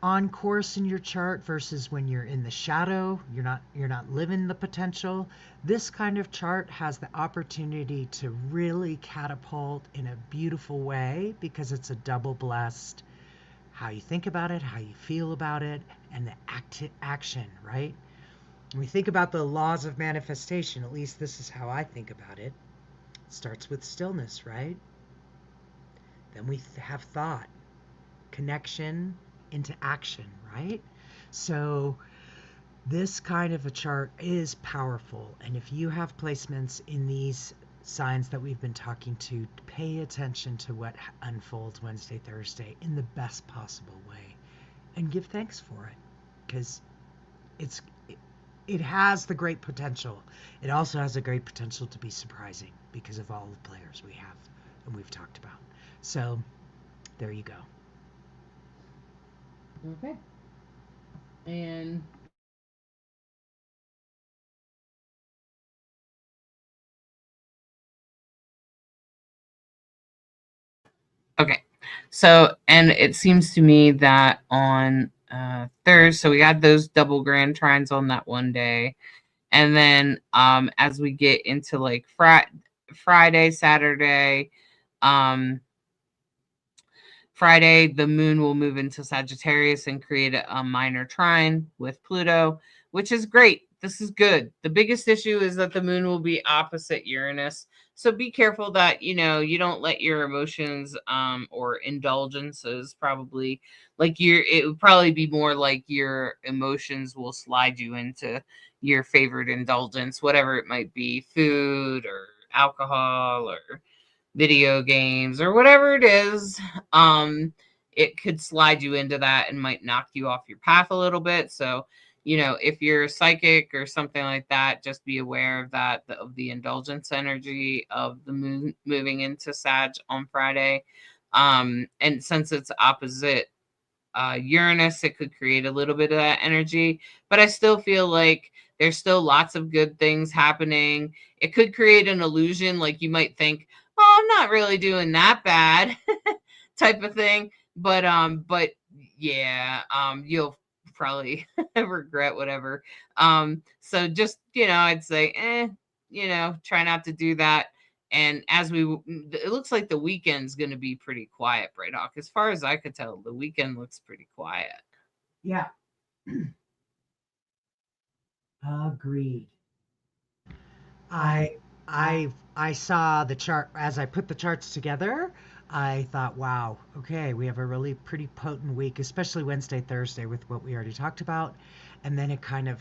on course in your chart versus when you're in the shadow, you're not living the potential. This kind of chart has the opportunity to really catapult in a beautiful way because it's a double blessed. How you think about it, how you feel about it, and the action, right? When we think about the laws of manifestation, at least this is how I think about it. It starts with stillness, right? Then we have thought, connection into action, right? So this kind of a chart is powerful. And if you have placements in these signs that we've been talking to, pay attention to what unfolds Wednesday, Thursday in the best possible way and give thanks for it, because it's it has the great potential. It also has a great potential to be surprising because of all the players we have and we've talked about. So there you go. Okay. And okay. So, and it seems to me that on Thursday, so we had those double grand trines on that one day. And then as we get into like Friday, Saturday, um, Friday, the moon will move into Sagittarius and create a minor trine with Pluto, which is great. This is good. The biggest issue is that the moon will be opposite Uranus. So be careful that, you don't let your emotions or indulgences probably it would probably be more like your emotions will slide you into your favorite indulgence, whatever it might be, food or alcohol or video games or whatever it is. It could slide you into that and might knock you off your path a little bit. So, if you're psychic or something like that, just be aware of that, of the indulgence energy of the moon moving into Sag on Friday. And since it's opposite Uranus, it could create a little bit of that energy, but I still feel like there's still lots of good things happening. It could create an illusion, like you might think, "Oh, I'm not really doing that bad," type of thing. But yeah, you'll probably regret whatever. So just I'd say, try not to do that. And it looks like the weekend's going to be pretty quiet, Bright Hawk. As far as I could tell, the weekend looks pretty quiet. Yeah, agreed. I I saw the chart as I put the charts together. I thought, wow, okay, we have a really pretty potent week, especially Wednesday, Thursday, with what we already talked about. And then it kind of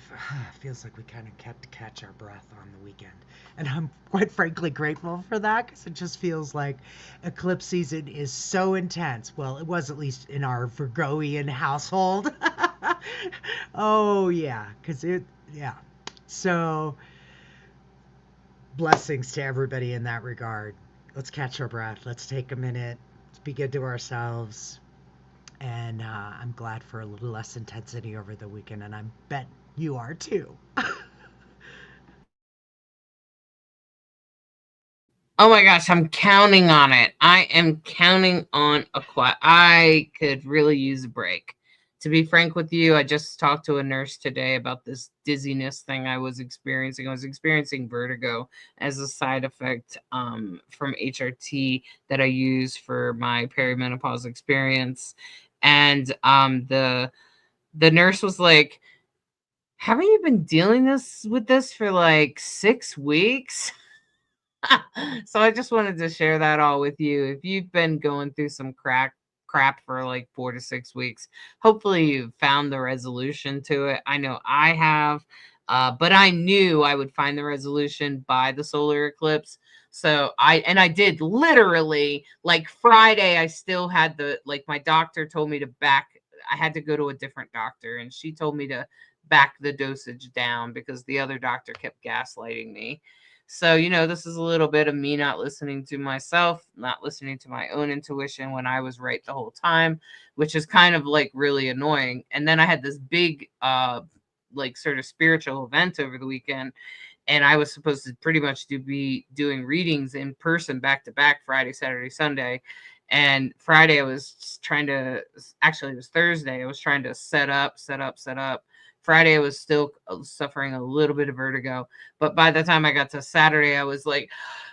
feels like we kind of kept to catch our breath on the weekend. And I'm quite frankly grateful for that because it just feels like eclipse season is so intense. Well, it was at least in our Virgoian household. Oh, yeah, yeah. So, blessings to everybody in that regard. Let's catch our breath. Let's take a minute. Let's be good to ourselves. And I'm glad for a little less intensity over the weekend, and I bet you are too. Oh my gosh, I'm counting on it. I am counting on a quiet. I could really use a break. To be frank with you, I just talked to a nurse today about this dizziness thing I was experiencing. I was experiencing vertigo as a side effect from HRT that I use for my perimenopause experience. And the nurse was like, "Haven't you been dealing with this for like 6 weeks?" So I just wanted to share that all with you. If you've been going through some crap for like 4 to 6 weeks, hopefully you've found the resolution to it. I know I have, but I knew I would find the resolution by the solar eclipse. So I did literally like Friday. I still had my doctor told me to back. I had to go to a different doctor, and she told me to back the dosage down because the other doctor kept gaslighting me. So, this is a little bit of me not listening to myself, not listening to my own intuition when I was right the whole time, which is kind of like really annoying. And then I had this big, like sort of spiritual event over the weekend, and I was supposed to pretty much be doing readings in person back to back Friday, Saturday, Sunday. And Friday I was trying to actually it was Thursday. I was trying to set up. Friday I was still suffering a little bit of vertigo, but by the time I got to Saturday I was like,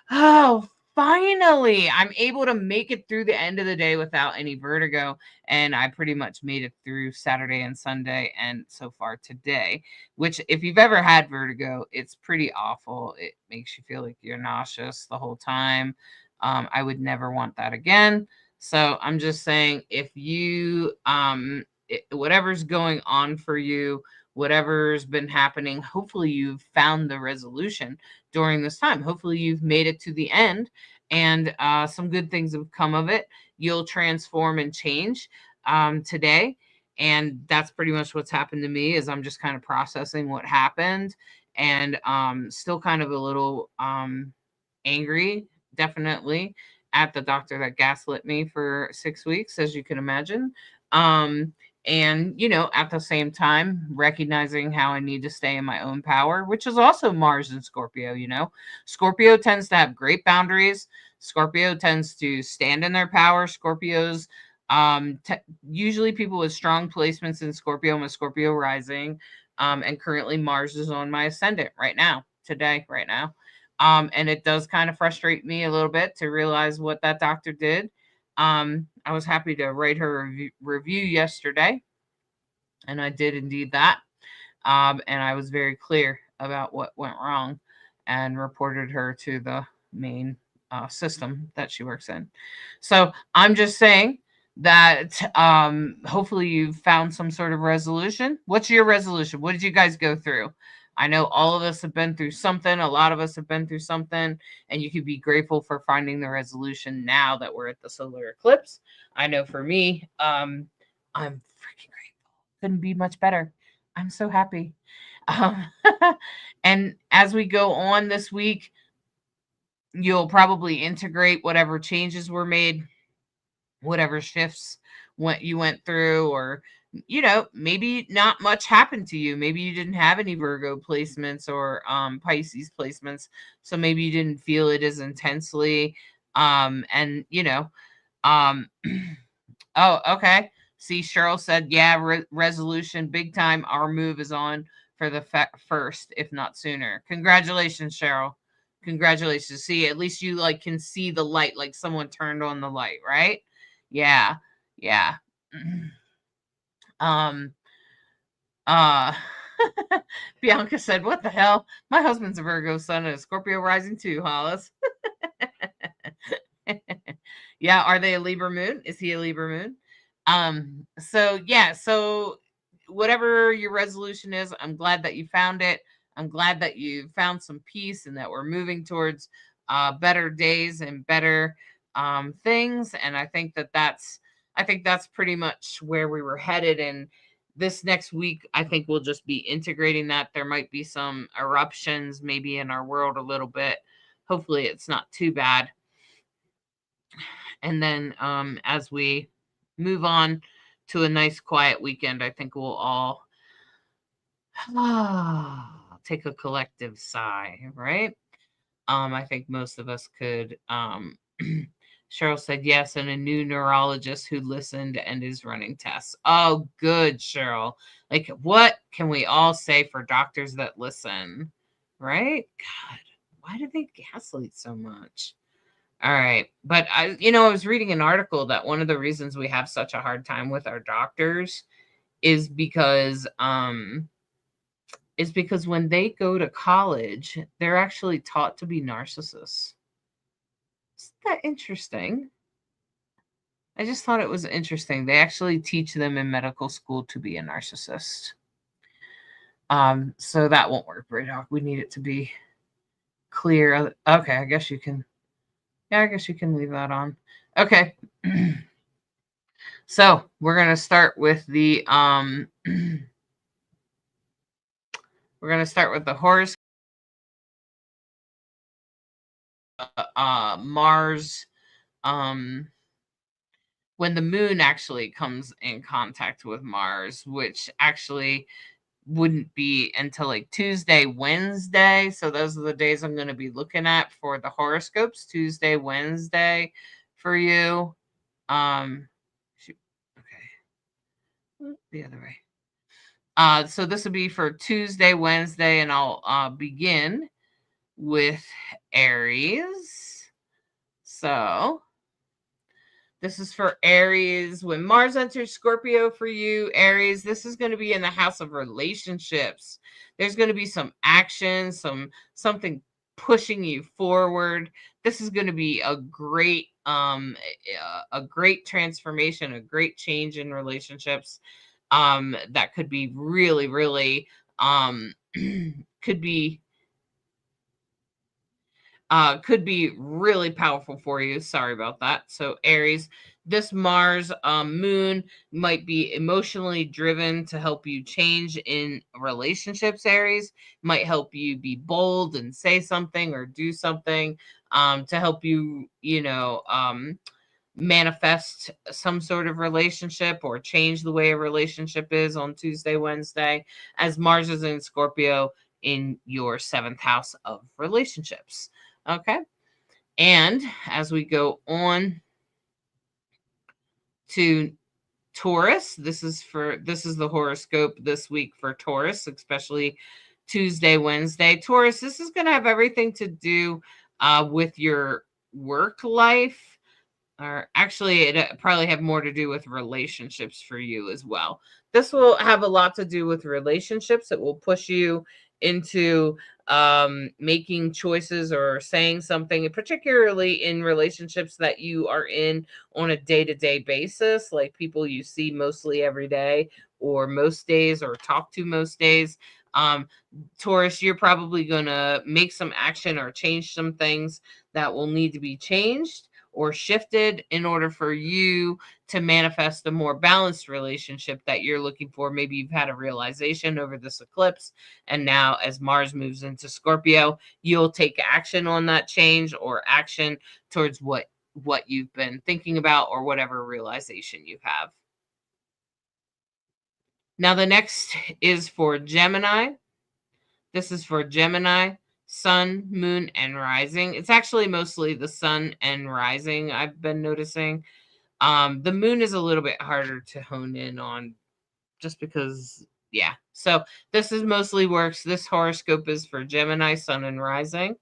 "Oh, finally, I'm able to make it through the end of the day without any vertigo." And I pretty much made it through Saturday and Sunday and so far today, which if you've ever had vertigo, it's pretty awful. It makes you feel like you're nauseous the whole time. I would never want that again. So I'm just saying, if you, whatever's going on for you, whatever's been happening, hopefully you've found the resolution during this time. Hopefully you've made it to the end, and some good things have come of it. You'll transform and change today, and that's pretty much what's happened to me. Is I'm just kind of processing what happened, and still kind of a little angry, definitely, at the doctor that gaslit me for 6 weeks, as you can imagine. um and at the same time recognizing how I need to stay in my own power, which is also Mars and Scorpio. Scorpio tends to have great boundaries. Scorpio tends to stand in their power. Scorpios, usually people with strong placements in Scorpio. I'm a Scorpio rising, and currently Mars is on my ascendant right now, today, right now. And it does kind of frustrate me a little bit to realize what that doctor did. I was happy to write her review yesterday, and I did indeed that. And I was very clear about what went wrong and reported her to the main system that she works in. So I'm just saying that hopefully you've found some sort of resolution. What's your resolution? What did you guys go through? I know all of us have been through something. A lot of us have been through something, and you could be grateful for finding the resolution now that we're at the solar eclipse. I know for me, I'm freaking grateful. Couldn't be much better. I'm so happy. Um, and as we go on this week, you'll probably integrate whatever changes were made, whatever shifts you went through, or maybe not much happened to you. Maybe you didn't have any Virgo placements or Pisces placements, so maybe you didn't feel it as intensely. And um Oh, okay. See, Cheryl said, yeah, resolution, big time. Our move is on for the first, if not sooner. Congratulations, Cheryl. Congratulations. See, at least you like can see the light, like someone turned on the light, right? Yeah. Yeah. um, uh, Bianca said, what the hell? My husband's a Virgo sun and a Scorpio rising too, Hollis. Yeah, are they a Libra moon? Is he a Libra moon? So yeah, so whatever your resolution is, I'm glad that you found it. I'm glad that you found some peace and that we're moving towards better days and better things. And I think that's pretty much where we were headed. And this next week, I think we'll just be integrating that. There might be some eruptions maybe in our world a little bit. Hopefully it's not too bad. And then as we move on to a nice quiet weekend, I think we'll all take a collective sigh, right? I think most of us could. Cheryl said yes, and a new neurologist who listened and is running tests. Oh, good, Cheryl. Like, what can we all say for doctors that listen? Right? God, why do they gaslight so much? All right. But I was reading an article that one of the reasons we have such a hard time with our doctors is because when they go to college, they're actually taught to be narcissists. Isn't that interesting? I just thought it was interesting. They actually teach them in medical school to be a narcissist. So that won't work, Braydock. We need it to be clear. Okay, I guess you can. Yeah, I guess you can leave that on. Okay. So we're gonna start with the horoscope. Mars. When the moon actually comes in contact with Mars, which actually wouldn't be until like Tuesday, Wednesday. So those are the days I'm going to be looking at for the horoscopes, Tuesday, Wednesday for you. Shoot, okay. The other way. So this will be for Tuesday, Wednesday, and I'll begin with Aries. So this is for Aries. When Mars enters Scorpio for you, Aries, this is going to be in the house of relationships. There's going to be some action, something pushing you forward. This is going to be a great transformation, a great change in relationships. That could be really, really could be really powerful for you. Sorry about that. So Aries, this Mars moon might be emotionally driven to help you change in relationships. Aries might help you be bold and say something or do something to help you, manifest some sort of relationship or change the way a relationship is on Tuesday, Wednesday, as Mars is in Scorpio in your 7th house of relationships. Okay. And as we go on to Taurus, this is the horoscope this week for Taurus, especially Tuesday, Wednesday. Taurus, this is going to have everything to do with your work life, or actually it probably have more to do with relationships for you as well. This will have a lot to do with relationships. It will push you into making choices or saying something, particularly in relationships that you are in on a day-to-day basis, like people you see mostly every day or most days or talk to most days. Taurus, you're probably going to make some action or change some things that will need to be changed or shifted in order for you to manifest a more balanced relationship that you're looking for. Maybe you've had a realization over this eclipse, and now as Mars moves into Scorpio, you'll take action on that change or action towards what you've been thinking about or whatever realization you have. Now the next is for Gemini. This is for Gemini, sun, moon, and rising. It's actually mostly the sun and rising I've been noticing. The moon is a little bit harder to hone in on just because, yeah. So this is mostly works. This horoscope is for Gemini, sun, and rising.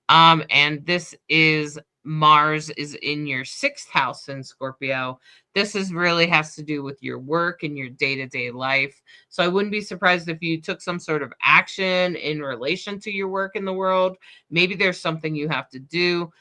And this is Mars is in your 6th house in Scorpio. This is really has to do with your work and your day-to-day life. So I wouldn't be surprised if you took some sort of action in relation to your work in the world. Maybe there's something you have to do.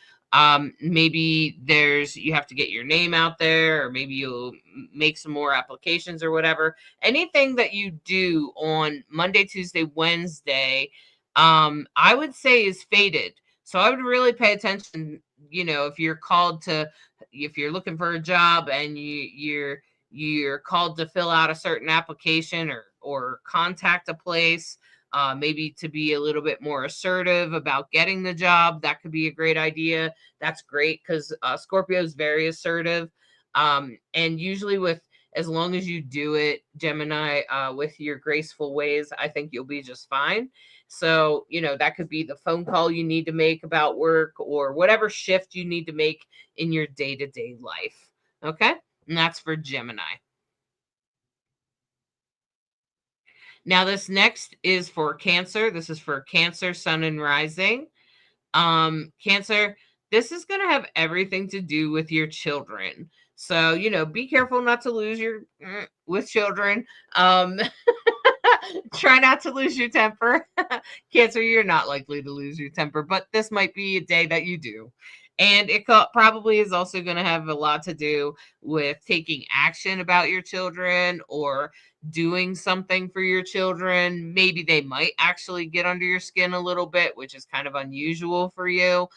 Maybe you have to get your name out there, or maybe you'll make some more applications or whatever. Anything that you do on Monday, Tuesday, Wednesday, I would say is fated. So I would really pay attention, if you're looking for a job and you're called to fill out a certain application or contact a place, maybe to be a little bit more assertive about getting the job. That could be a great idea. That's great because Scorpio is very assertive. And usually with as long as you do it, Gemini, with your graceful ways, I think you'll be just fine. So, that could be the phone call you need to make about work or whatever shift you need to make in your day-to-day life. Okay? And that's for Gemini. Now, this next is for Cancer. This is for Cancer, Sun, and Rising. Cancer, this is going to have everything to do with your children. So, be careful not to lose your with children. Try not to lose your temper. Cancer, you're not likely to lose your temper, but this might be a day that you do. And it probably is also going to have a lot to do with taking action about your children or doing something for your children. Maybe they might actually get under your skin a little bit, which is kind of unusual for you.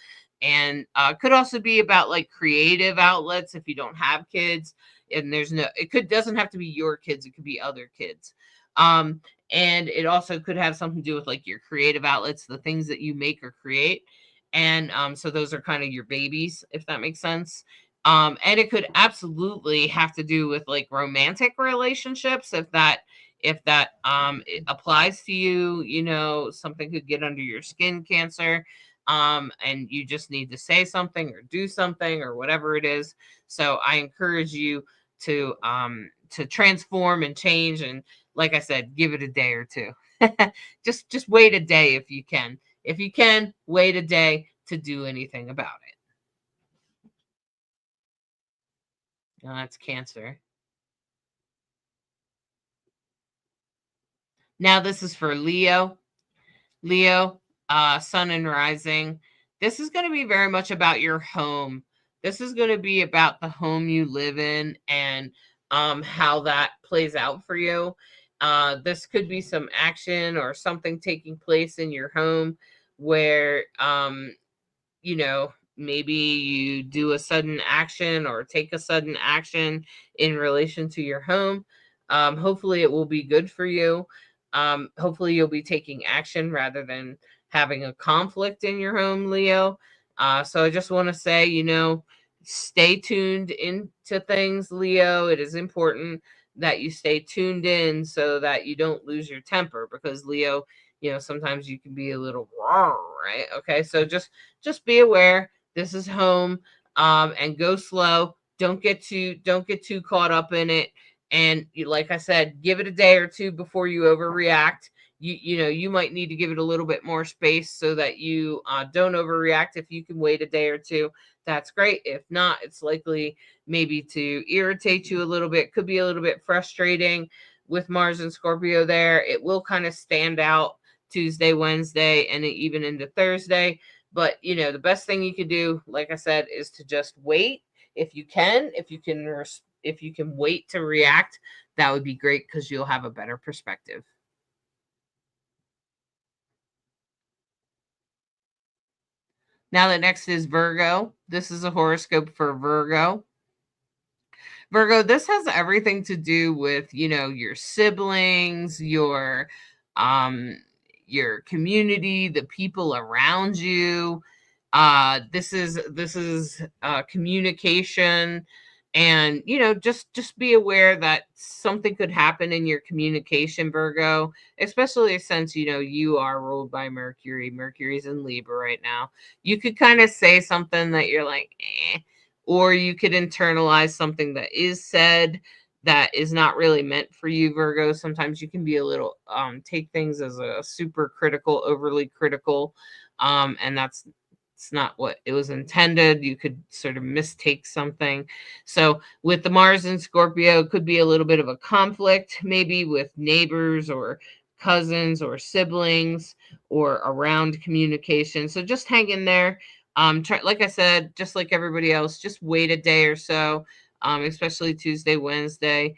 And could also be about like creative outlets if you don't have kids. And doesn't have to be your kids, it could be other kids. And it also could have something to do with like your creative outlets, the things that you make or create. And so those are kind of your babies, if that makes sense. And it could absolutely have to do with like romantic relationships, if that it applies to you. Something could get under your skin, Cancer. And you just need to say something or do something or whatever it is. So I encourage you to transform and change, and like I said, give it a day or two. just wait a day if you can. If you can, wait a day to do anything about it. Now that's Cancer. Now this is for Leo. Leo, Sun and Rising. This is going to be very much about your home. This is going to be about the home you live in and how that plays out for you. This could be some action or something taking place in your home where, maybe you do a sudden action or take a sudden action in relation to your home. Hopefully, it will be good for you. Hopefully, you'll be taking action rather than having a conflict in your home, Leo. So I just want to say, stay tuned into things, Leo. It is important that you stay tuned in so that you don't lose your temper, because Leo, sometimes you can be a little raw, right? Okay, so just be aware. This is home, and go slow. Don't get too caught up in it. And like I said, give it a day or two before you overreact. You might need to give it a little bit more space so that you don't overreact. If you can wait a day or two, that's great. If not, it's likely maybe to irritate you a little bit. Could be a little bit frustrating with Mars and Scorpio there. It will kind of stand out Tuesday, Wednesday, and even into Thursday. But the best thing you could do, like I said, is to just wait. If you can wait to react, that would be great, because you'll have a better perspective. Now the next is Virgo. This is a horoscope for Virgo. Virgo, this has everything to do with, your siblings, your community, the people around you. This is communication, and just be aware that something could happen in your communication, Virgo, especially since you are ruled by Mercury. Mercury's in Libra right now. You could kind of say something that you're like, or you could internalize something that is said that is not really meant for you, Virgo. Sometimes you can be a little take things as a super critical, overly critical, and it's not what it was intended. You could sort of mistake something. So with the Mars and Scorpio, it could be a little bit of a conflict, maybe with neighbors or cousins or siblings or around communication. So just hang in there. Like I said, just like everybody else, just wait a day or so, especially Tuesday, Wednesday.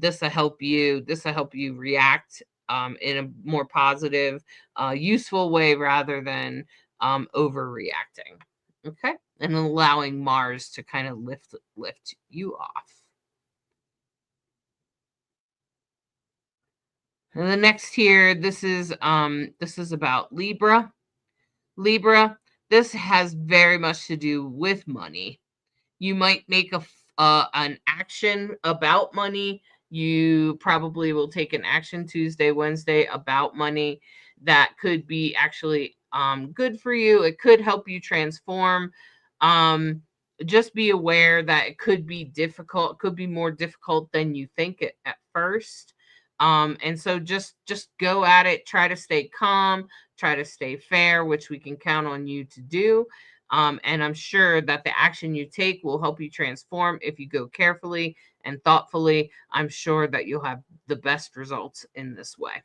This will help you. This will help you react in a more positive, useful way rather than overreacting. Okay, and allowing Mars to kind of lift you off. And the next here, this is about Libra. Libra, this has very much to do with money. You might make an action about money. You probably will take an action Tuesday, Wednesday about money that could be actually good for you. It could help you transform. Just be aware that it could be difficult, could be more difficult than you think it at first. And so just go at it, try to stay calm, try to stay fair, which we can count on you to do. And I'm sure that the action you take will help you transform if you go carefully and thoughtfully. I'm sure that you'll have the best results in this way.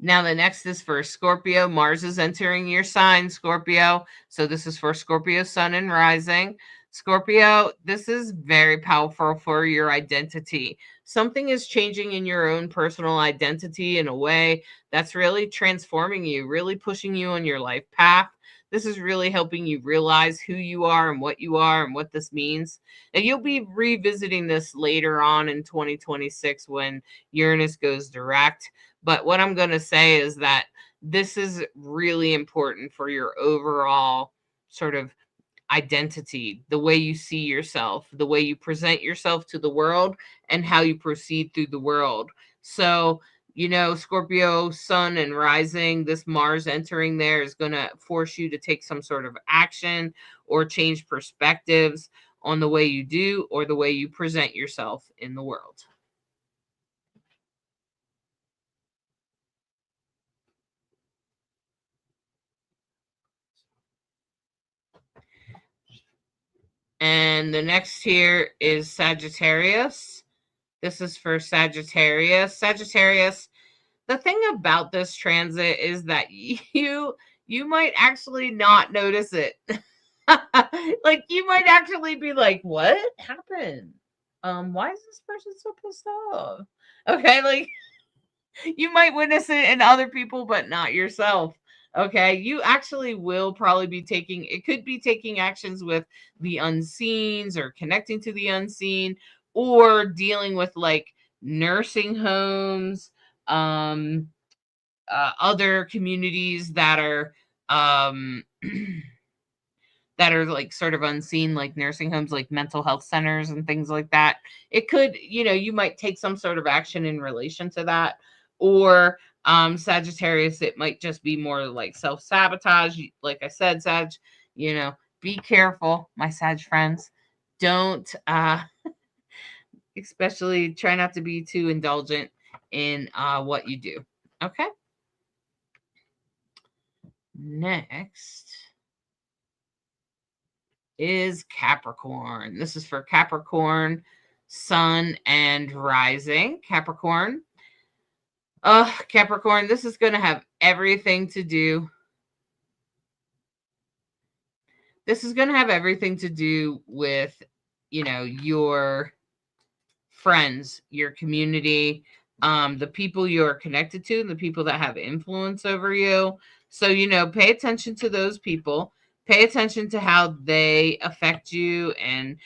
Now, the next is for Scorpio. Mars is entering your sign, Scorpio. So, this is for Scorpio, Sun, and Rising. Scorpio, this is very powerful for your identity. Something is changing in your own personal identity in a way that's really transforming you, really pushing you on your life path. This is really helping you realize who you are and what this means. And you'll be revisiting this later on in 2026 when Uranus goes direct. But what I'm going to say is that this is really important for your overall sort of identity, the way you see yourself, the way you present yourself to the world, and how you proceed through the world. So, Scorpio, Sun, and Rising, this Mars entering there is going to force you to take some sort of action or change perspectives on the way you do or the way you present yourself in the world. And the next here is Sagittarius. This is for Sagittarius. Sagittarius, the thing about this transit is that you might actually not notice it. Like you might actually be like, what happened? Why is this person so pissed off? Okay, like you might witness it in other people, but not yourself. Okay, you actually will probably be taking actions with the unseens or connecting to the unseen or dealing with like nursing homes, other communities that are um, that are like sort of unseen, like nursing homes, like mental health centers and things like that. It could, you might take some sort of action in relation to that. Or Sagittarius, it might just be more like self-sabotage. Like I said, Sag, be careful, my Sag friends. Don't especially try not to be too indulgent in what you do. Okay. Next is Capricorn. This is for Capricorn, Sun, and Rising. Capricorn. Capricorn, this is going to have everything to do. This is going to have everything to do with, your friends, your community, the people you're connected to, the people that have influence over you. So, pay attention to those people, pay attention to how they affect you, and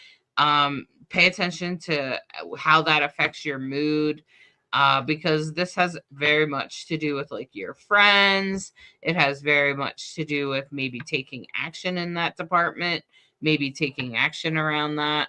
pay attention to how that affects your mood. Because this has very much to do with like your friends. It has very much to do with maybe taking action in that department, maybe taking action around that.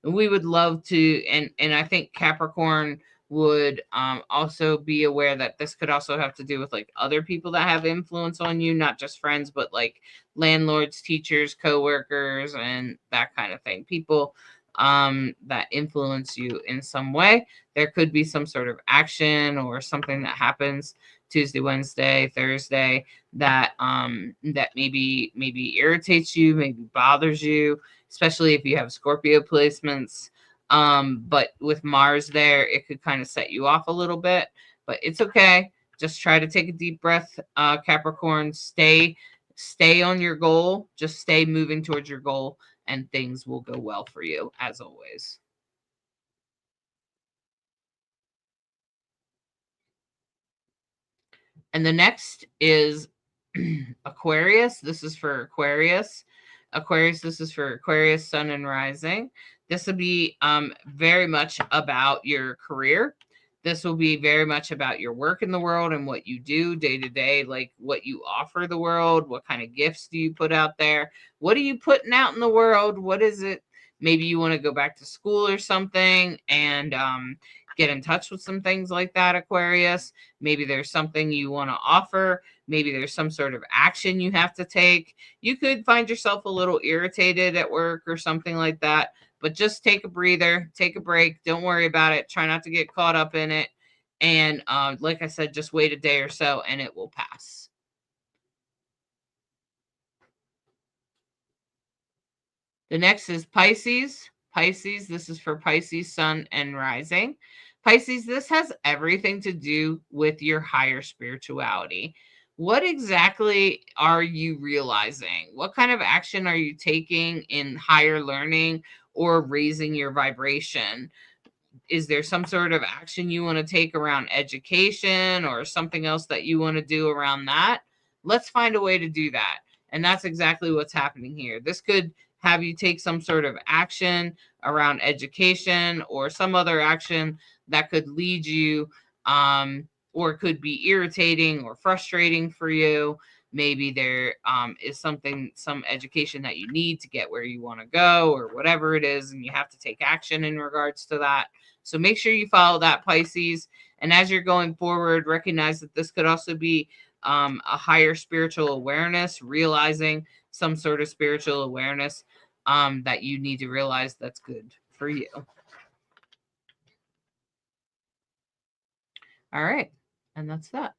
We would love to, and I think Capricorn would also be aware that this could also have to do with like other people that have influence on you, not just friends, but like landlords, teachers, coworkers, and that kind of thing. People that influence you in some way. There could be some sort of action or something that happens Tuesday, Wednesday, Thursday that that maybe irritates you, maybe bothers you, especially if you have Scorpio placements. But with Mars there, it could kind of set you off a little bit, but it's okay. Just try to take a deep breath, Capricorn. Stay on your goal. Just stay moving towards your goal, and things will go well for you as always. And the next is Aquarius. This is for Aquarius. Aquarius, this is for Aquarius, Sun, and Rising. This will be very much about your career. This will be very much about your work in the world and what you do day to day, like what you offer the world. What kind of gifts do you put out there? What are you putting out in the world? What is it? Maybe you want to go back to school or something and get in touch with some things like that, Aquarius. Maybe there's something you want to offer. Maybe there's some sort of action you have to take. You could find yourself a little irritated at work or something like that, but just take a breather, take a break. Don't worry about it. Try not to get caught up in it. And like I said, just wait a day or so and it will pass. The next is Pisces. Pisces, this is for Pisces, Sun, and Rising. Pisces, this has everything to do with your higher spirituality. What exactly are you realizing? What kind of action are you taking in higher learning or raising your vibration? Is there some sort of action you want to take around education or something else that you want to do around that? Let's find a way to do that. And that's exactly what's happening here. This could have you take some sort of action around education or some other action that could lead you or could be irritating or frustrating for you. Maybe there is some education that you need to get where you want to go or whatever it is, and you have to take action in regards to that. So make sure you follow that, Pisces. And as you're going forward, recognize that this could also be a higher spiritual awareness, realizing some sort of spiritual awareness that you need to realize that's good for you. All right. And that's that.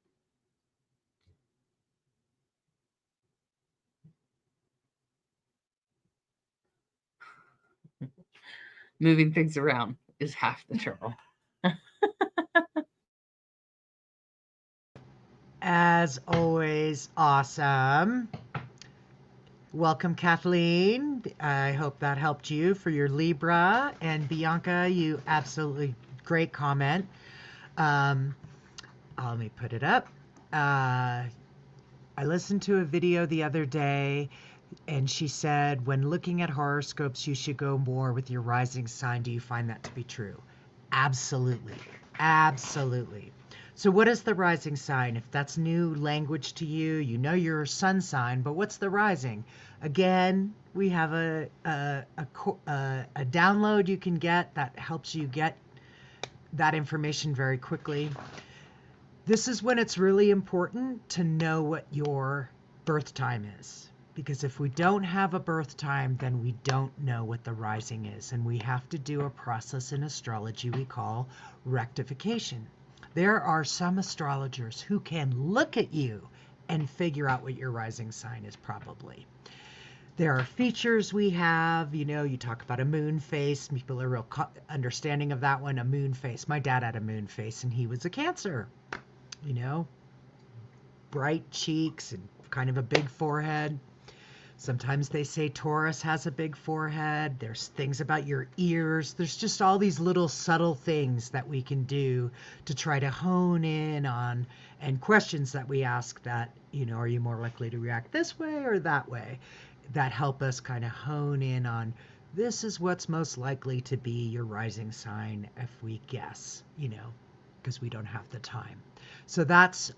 Moving things around is half the trouble. As always, awesome. Welcome, Kathleen. I hope that helped you for your Libra. And Bianca, you absolutely great comment. Let me put it up. I listened to a video the other day, and she said, when looking at horoscopes, you should go more with your rising sign. Do you find that to be true? Absolutely. Absolutely. So what is the rising sign? If that's new language to you, you know your sun sign, but what's the rising? Again, we have a download you can get that helps you get that information very quickly. This is when it's really important to know what your birth time is. Because if we don't have a birth time, then we don't know what the rising is. And we have to do a process in astrology we call rectification. There are some astrologers who can look at you and figure out what your rising sign is probably. There are features we have, you talk about a moon face. People are real understanding of that one, a moon face. My dad had a moon face and he was a Cancer, bright cheeks and kind of a big forehead. Sometimes they say Taurus has a big forehead. There's things about your ears. There's just all these little subtle things that we can do to try to hone in on, and questions that we ask that, are you more likely to react this way or that way? That help us kind of hone in on, this is what's most likely to be your rising sign if we guess, because we don't have the time. So that's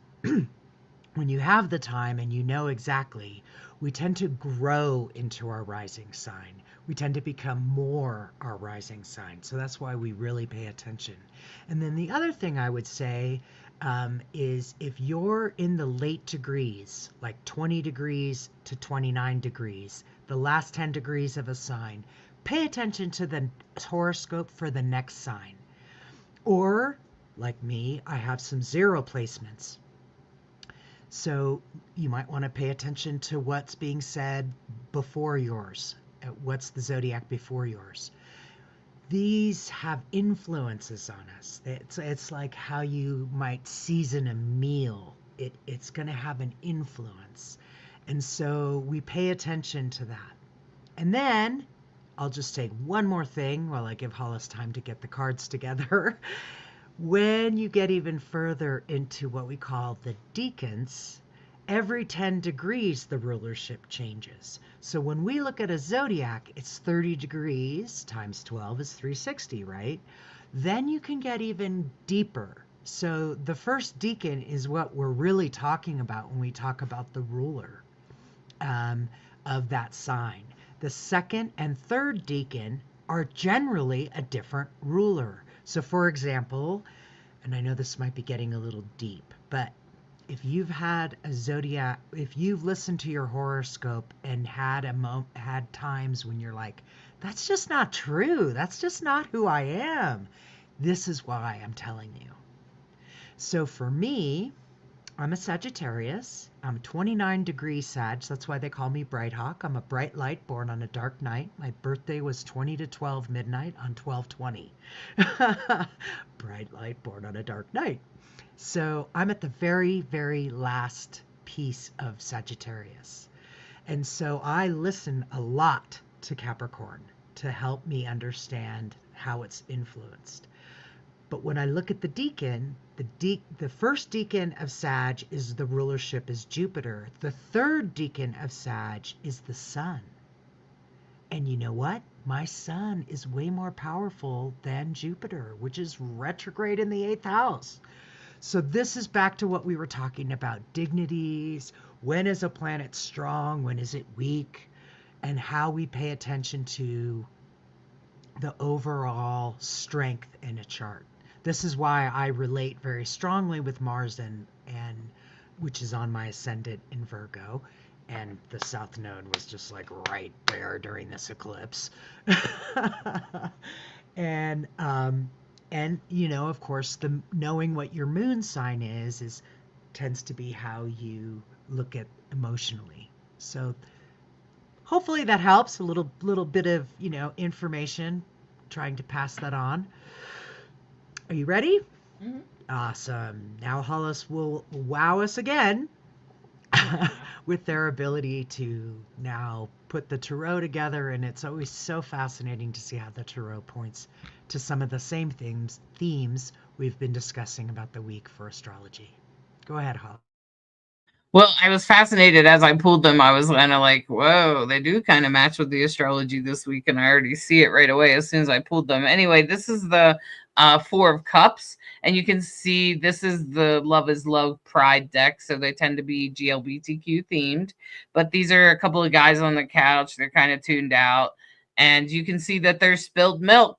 when you have the time and you know exactly, we tend to grow into our rising sign. We tend to become more our rising sign. So that's why we really pay attention. And then the other thing I would say is if you're in the late degrees, like 20 degrees to 29 degrees, the last 10 degrees of a sign, pay attention to the horoscope for the next sign. Or, like me, I have some 0 placements. So you might want to pay attention to what's being said before yours. What's the zodiac before yours? These have influences on us. It's like how you might season a meal. It's going to have an influence. And so we pay attention to that. And then I'll just take one more thing while I give Hollis time to get the cards together. When you get even further into what we call the decans, every 10 degrees the rulership changes. So when we look at a zodiac, it's 30 degrees times 12 is 360, right? Then you can get even deeper So the first decan is what we're really talking about when we talk about the ruler um, of that sign. The second and third decan are generally a different ruler. So, for example, and I know this might be getting a little deep, but if you've had a zodiac, if you've listened to your horoscope and had times when you're like, that's just not true. That's just not who I am. This is why I'm telling you. So for me, I'm a Sagittarius. I'm 29 degrees Sag. That's why they call me Bright Hawk. I'm a bright light born on a dark night. My birthday was 20 to 12 midnight on 12/20. Bright light born on a dark night. So I'm at the very, very last piece of Sagittarius. And so I listen a lot to Capricorn to help me understand how it's influenced. But when I look at the decan, the first decan of Sag is the rulership is Jupiter. The third decan of Sag is the sun. And you know what? My sun is way more powerful than Jupiter, which is retrograde in the eighth house. So this is back to what we were talking about, dignities. When is a planet strong? When is it weak? And how we pay attention to the overall strength in a chart. This is why I relate very strongly with Mars and which is on my ascendant in Virgo. And the South Node was just like right there during this eclipse. and you know, of course, the knowing what your moon sign is tends to be how you look at emotionally. So hopefully that helps, a little bit of, you know, information, trying to pass that on. Are you ready? Mm-hmm. Awesome. Now Hollis will wow us again with their ability to now put the tarot together, and it's always so fascinating to see how the tarot points to some of the same themes we've been discussing about the week for astrology. Go ahead, Hollis. Well, I was fascinated as I pulled them. I was kind of like, whoa, they do kind of match with the astrology this week. And I already see it right away as soon as I pulled them. Anyway, this is the Four of Cups. And you can see this is the Love is Love Pride deck. So they tend to be GLBTQ themed. But these are a couple of guys on the couch. They're kind of tuned out. And you can see that there's spilled milk,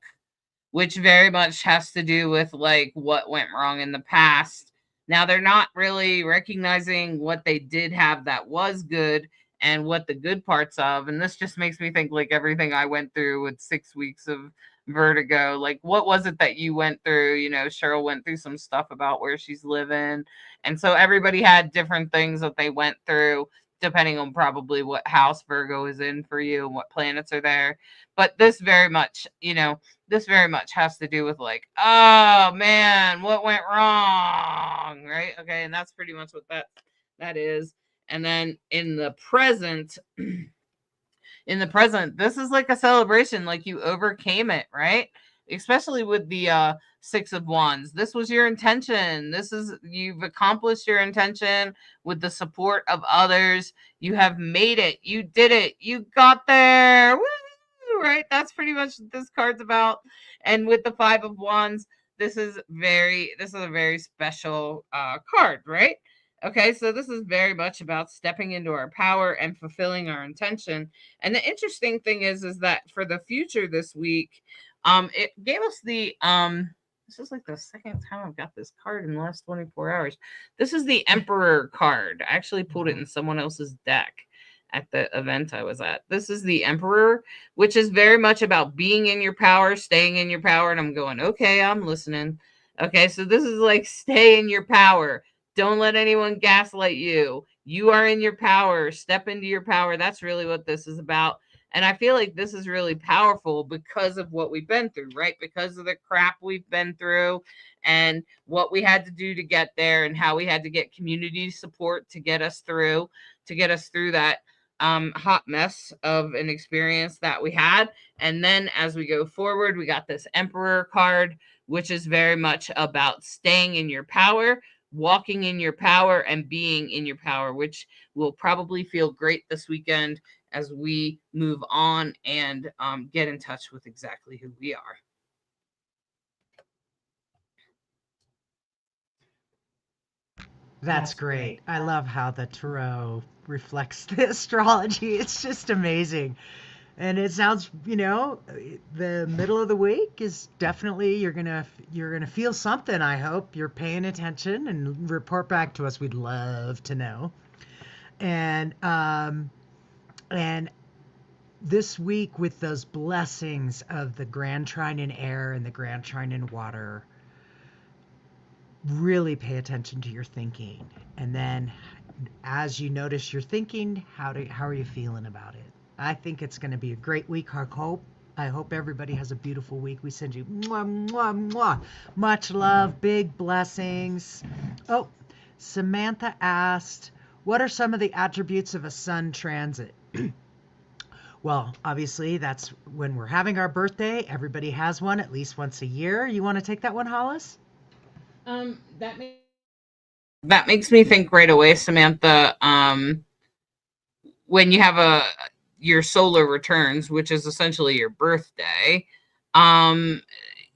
which very much has to do with like what went wrong in the past. Now they're not really recognizing what they did have that was good and what the good parts of. And this just makes me think like everything I went through with 6 weeks of vertigo. Like, what was it that you went through? You know, Cheryl went through some stuff about where she's living. And so everybody had different things that they went through depending on probably what house Virgo is in for you and what planets are there. But this very much, you know, this very much has to do with like, oh man, what went wrong, right? Okay, and that's pretty much what that is. And then in the present, this is like a celebration, like you overcame it, right? Especially with the Six of Wands. This was your intention. This is you've accomplished your intention with the support of others. You have made it. You did it. You got there. Woo! Right? That's pretty much what this card's about. And with the Five of Wands, this is a very special card, right? Okay, so this is very much about stepping into our power and fulfilling our intention. And the interesting thing is that for the future this week, it gave us the this is like the second time I've got this card in the last 24 hours. This is the Emperor card. I actually pulled it in someone else's deck at the event I was at. This is the Emperor, which is very much about being in your power, staying in your power. And I'm going, okay, I'm listening. Okay, so this is like stay in your power. Don't let anyone gaslight you. You are in your power. Step into your power. That's really what this is about. And I feel like this is really powerful because of what we've been through, right? Because of the crap we've been through and what we had to do to get there and how we had to get community support to get us through that hot mess of an experience that we had. And then as we go forward, we got this Emperor card, which is very much about staying in your power, walking in your power, and being in your power, which will probably feel great this weekend as we move on and get in touch with exactly who we are. That's great. I love how the tarot reflects the astrology. It's just amazing. And it sounds, the middle of the week is definitely you're gonna feel something. I hope you're paying attention and report back to us. We'd love to know. And this week with those blessings of the Grand Trine in air and the Grand Trine in water, really pay attention to your thinking. And then as you notice your thinking, how are you feeling about it? I think it's going to be a great week. I hope everybody has a beautiful week. We send you mwah, mwah, mwah. Much love, big blessings. Oh, Samantha asked, what are some of the attributes of a sun transit? Well, obviously, that's when we're having our birthday. Everybody has one at least once a year. You want to take that one, Hollis? That makes me think right away, Samantha. When you have your solar returns, which is essentially your birthday,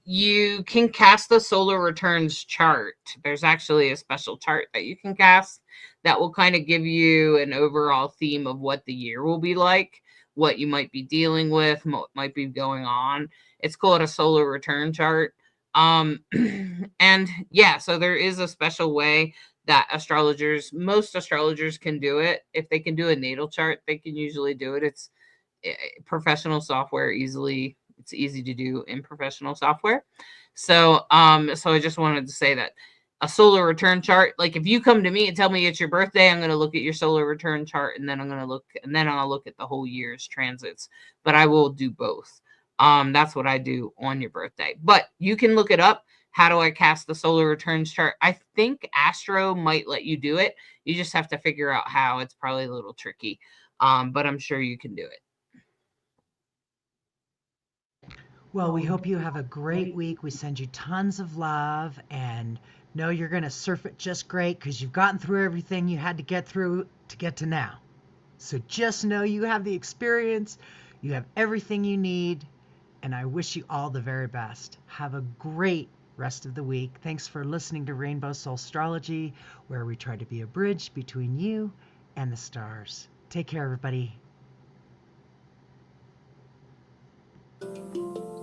you can cast the solar returns chart. There's actually a special chart that you can cast that will kind of give you an overall theme of what the year will be like, what you might be dealing with, what might be going on. It's called a solar return chart. And yeah, so there is a special way that most astrologers can do it. If they can do a natal chart, they can usually do it. It's professional software it's easy to do in professional software. So I just wanted to say that a solar return chart, like if you come to me and tell me it's your birthday, I'm going to look at your solar return chart, and then I'll look at the whole year's transits. But I will do both. That's what I do on your birthday. But you can look it up. How do I cast the solar returns chart? I think Astro might let you do it. You just have to figure out how. It's probably a little tricky, but I'm sure you can do it. Well, we hope you have a great week. We send you tons of love and know you're going to surf it just great because you've gotten through everything you had to get through to get to now. So just know you have the experience, you have everything you need, and I wish you all the very best. Have a great rest of the week. Thanks for listening to Rainbow Soulstrology, where we try to be a bridge between you and the stars. Take care, everybody.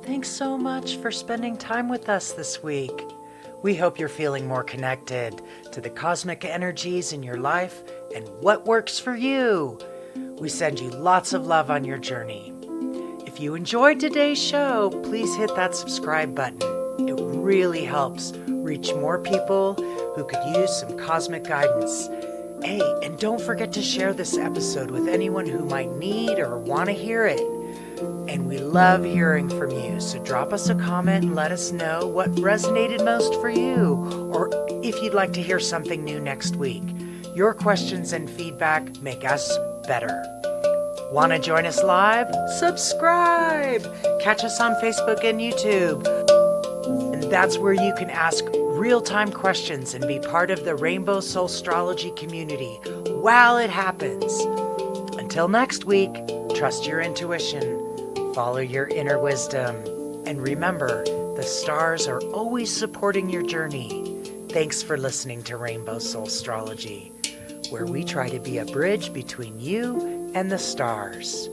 Thanks so much for spending time with us this week. We hope you're feeling more connected to the cosmic energies in your life and what works for you. We send you lots of love on your journey. If you enjoyed today's show, please hit that subscribe button. It really helps reach more people who could use some cosmic guidance. Hey, and don't forget to share this episode with anyone who might need or want to hear it. And we love hearing from you, so drop us a comment and let us know what resonated most for you, or if you'd like to hear something new next week. Your questions and feedback make us better. Want to join us live? Subscribe! Catch us on Facebook and YouTube. And that's where you can ask real-time questions and be part of the Rainbow Soulstrology community while it happens. Until next week, trust your intuition, follow your inner wisdom, and remember, the stars are always supporting your journey. Thanks for listening to Rainbow Soulstrology, where we try to be a bridge between you and the stars.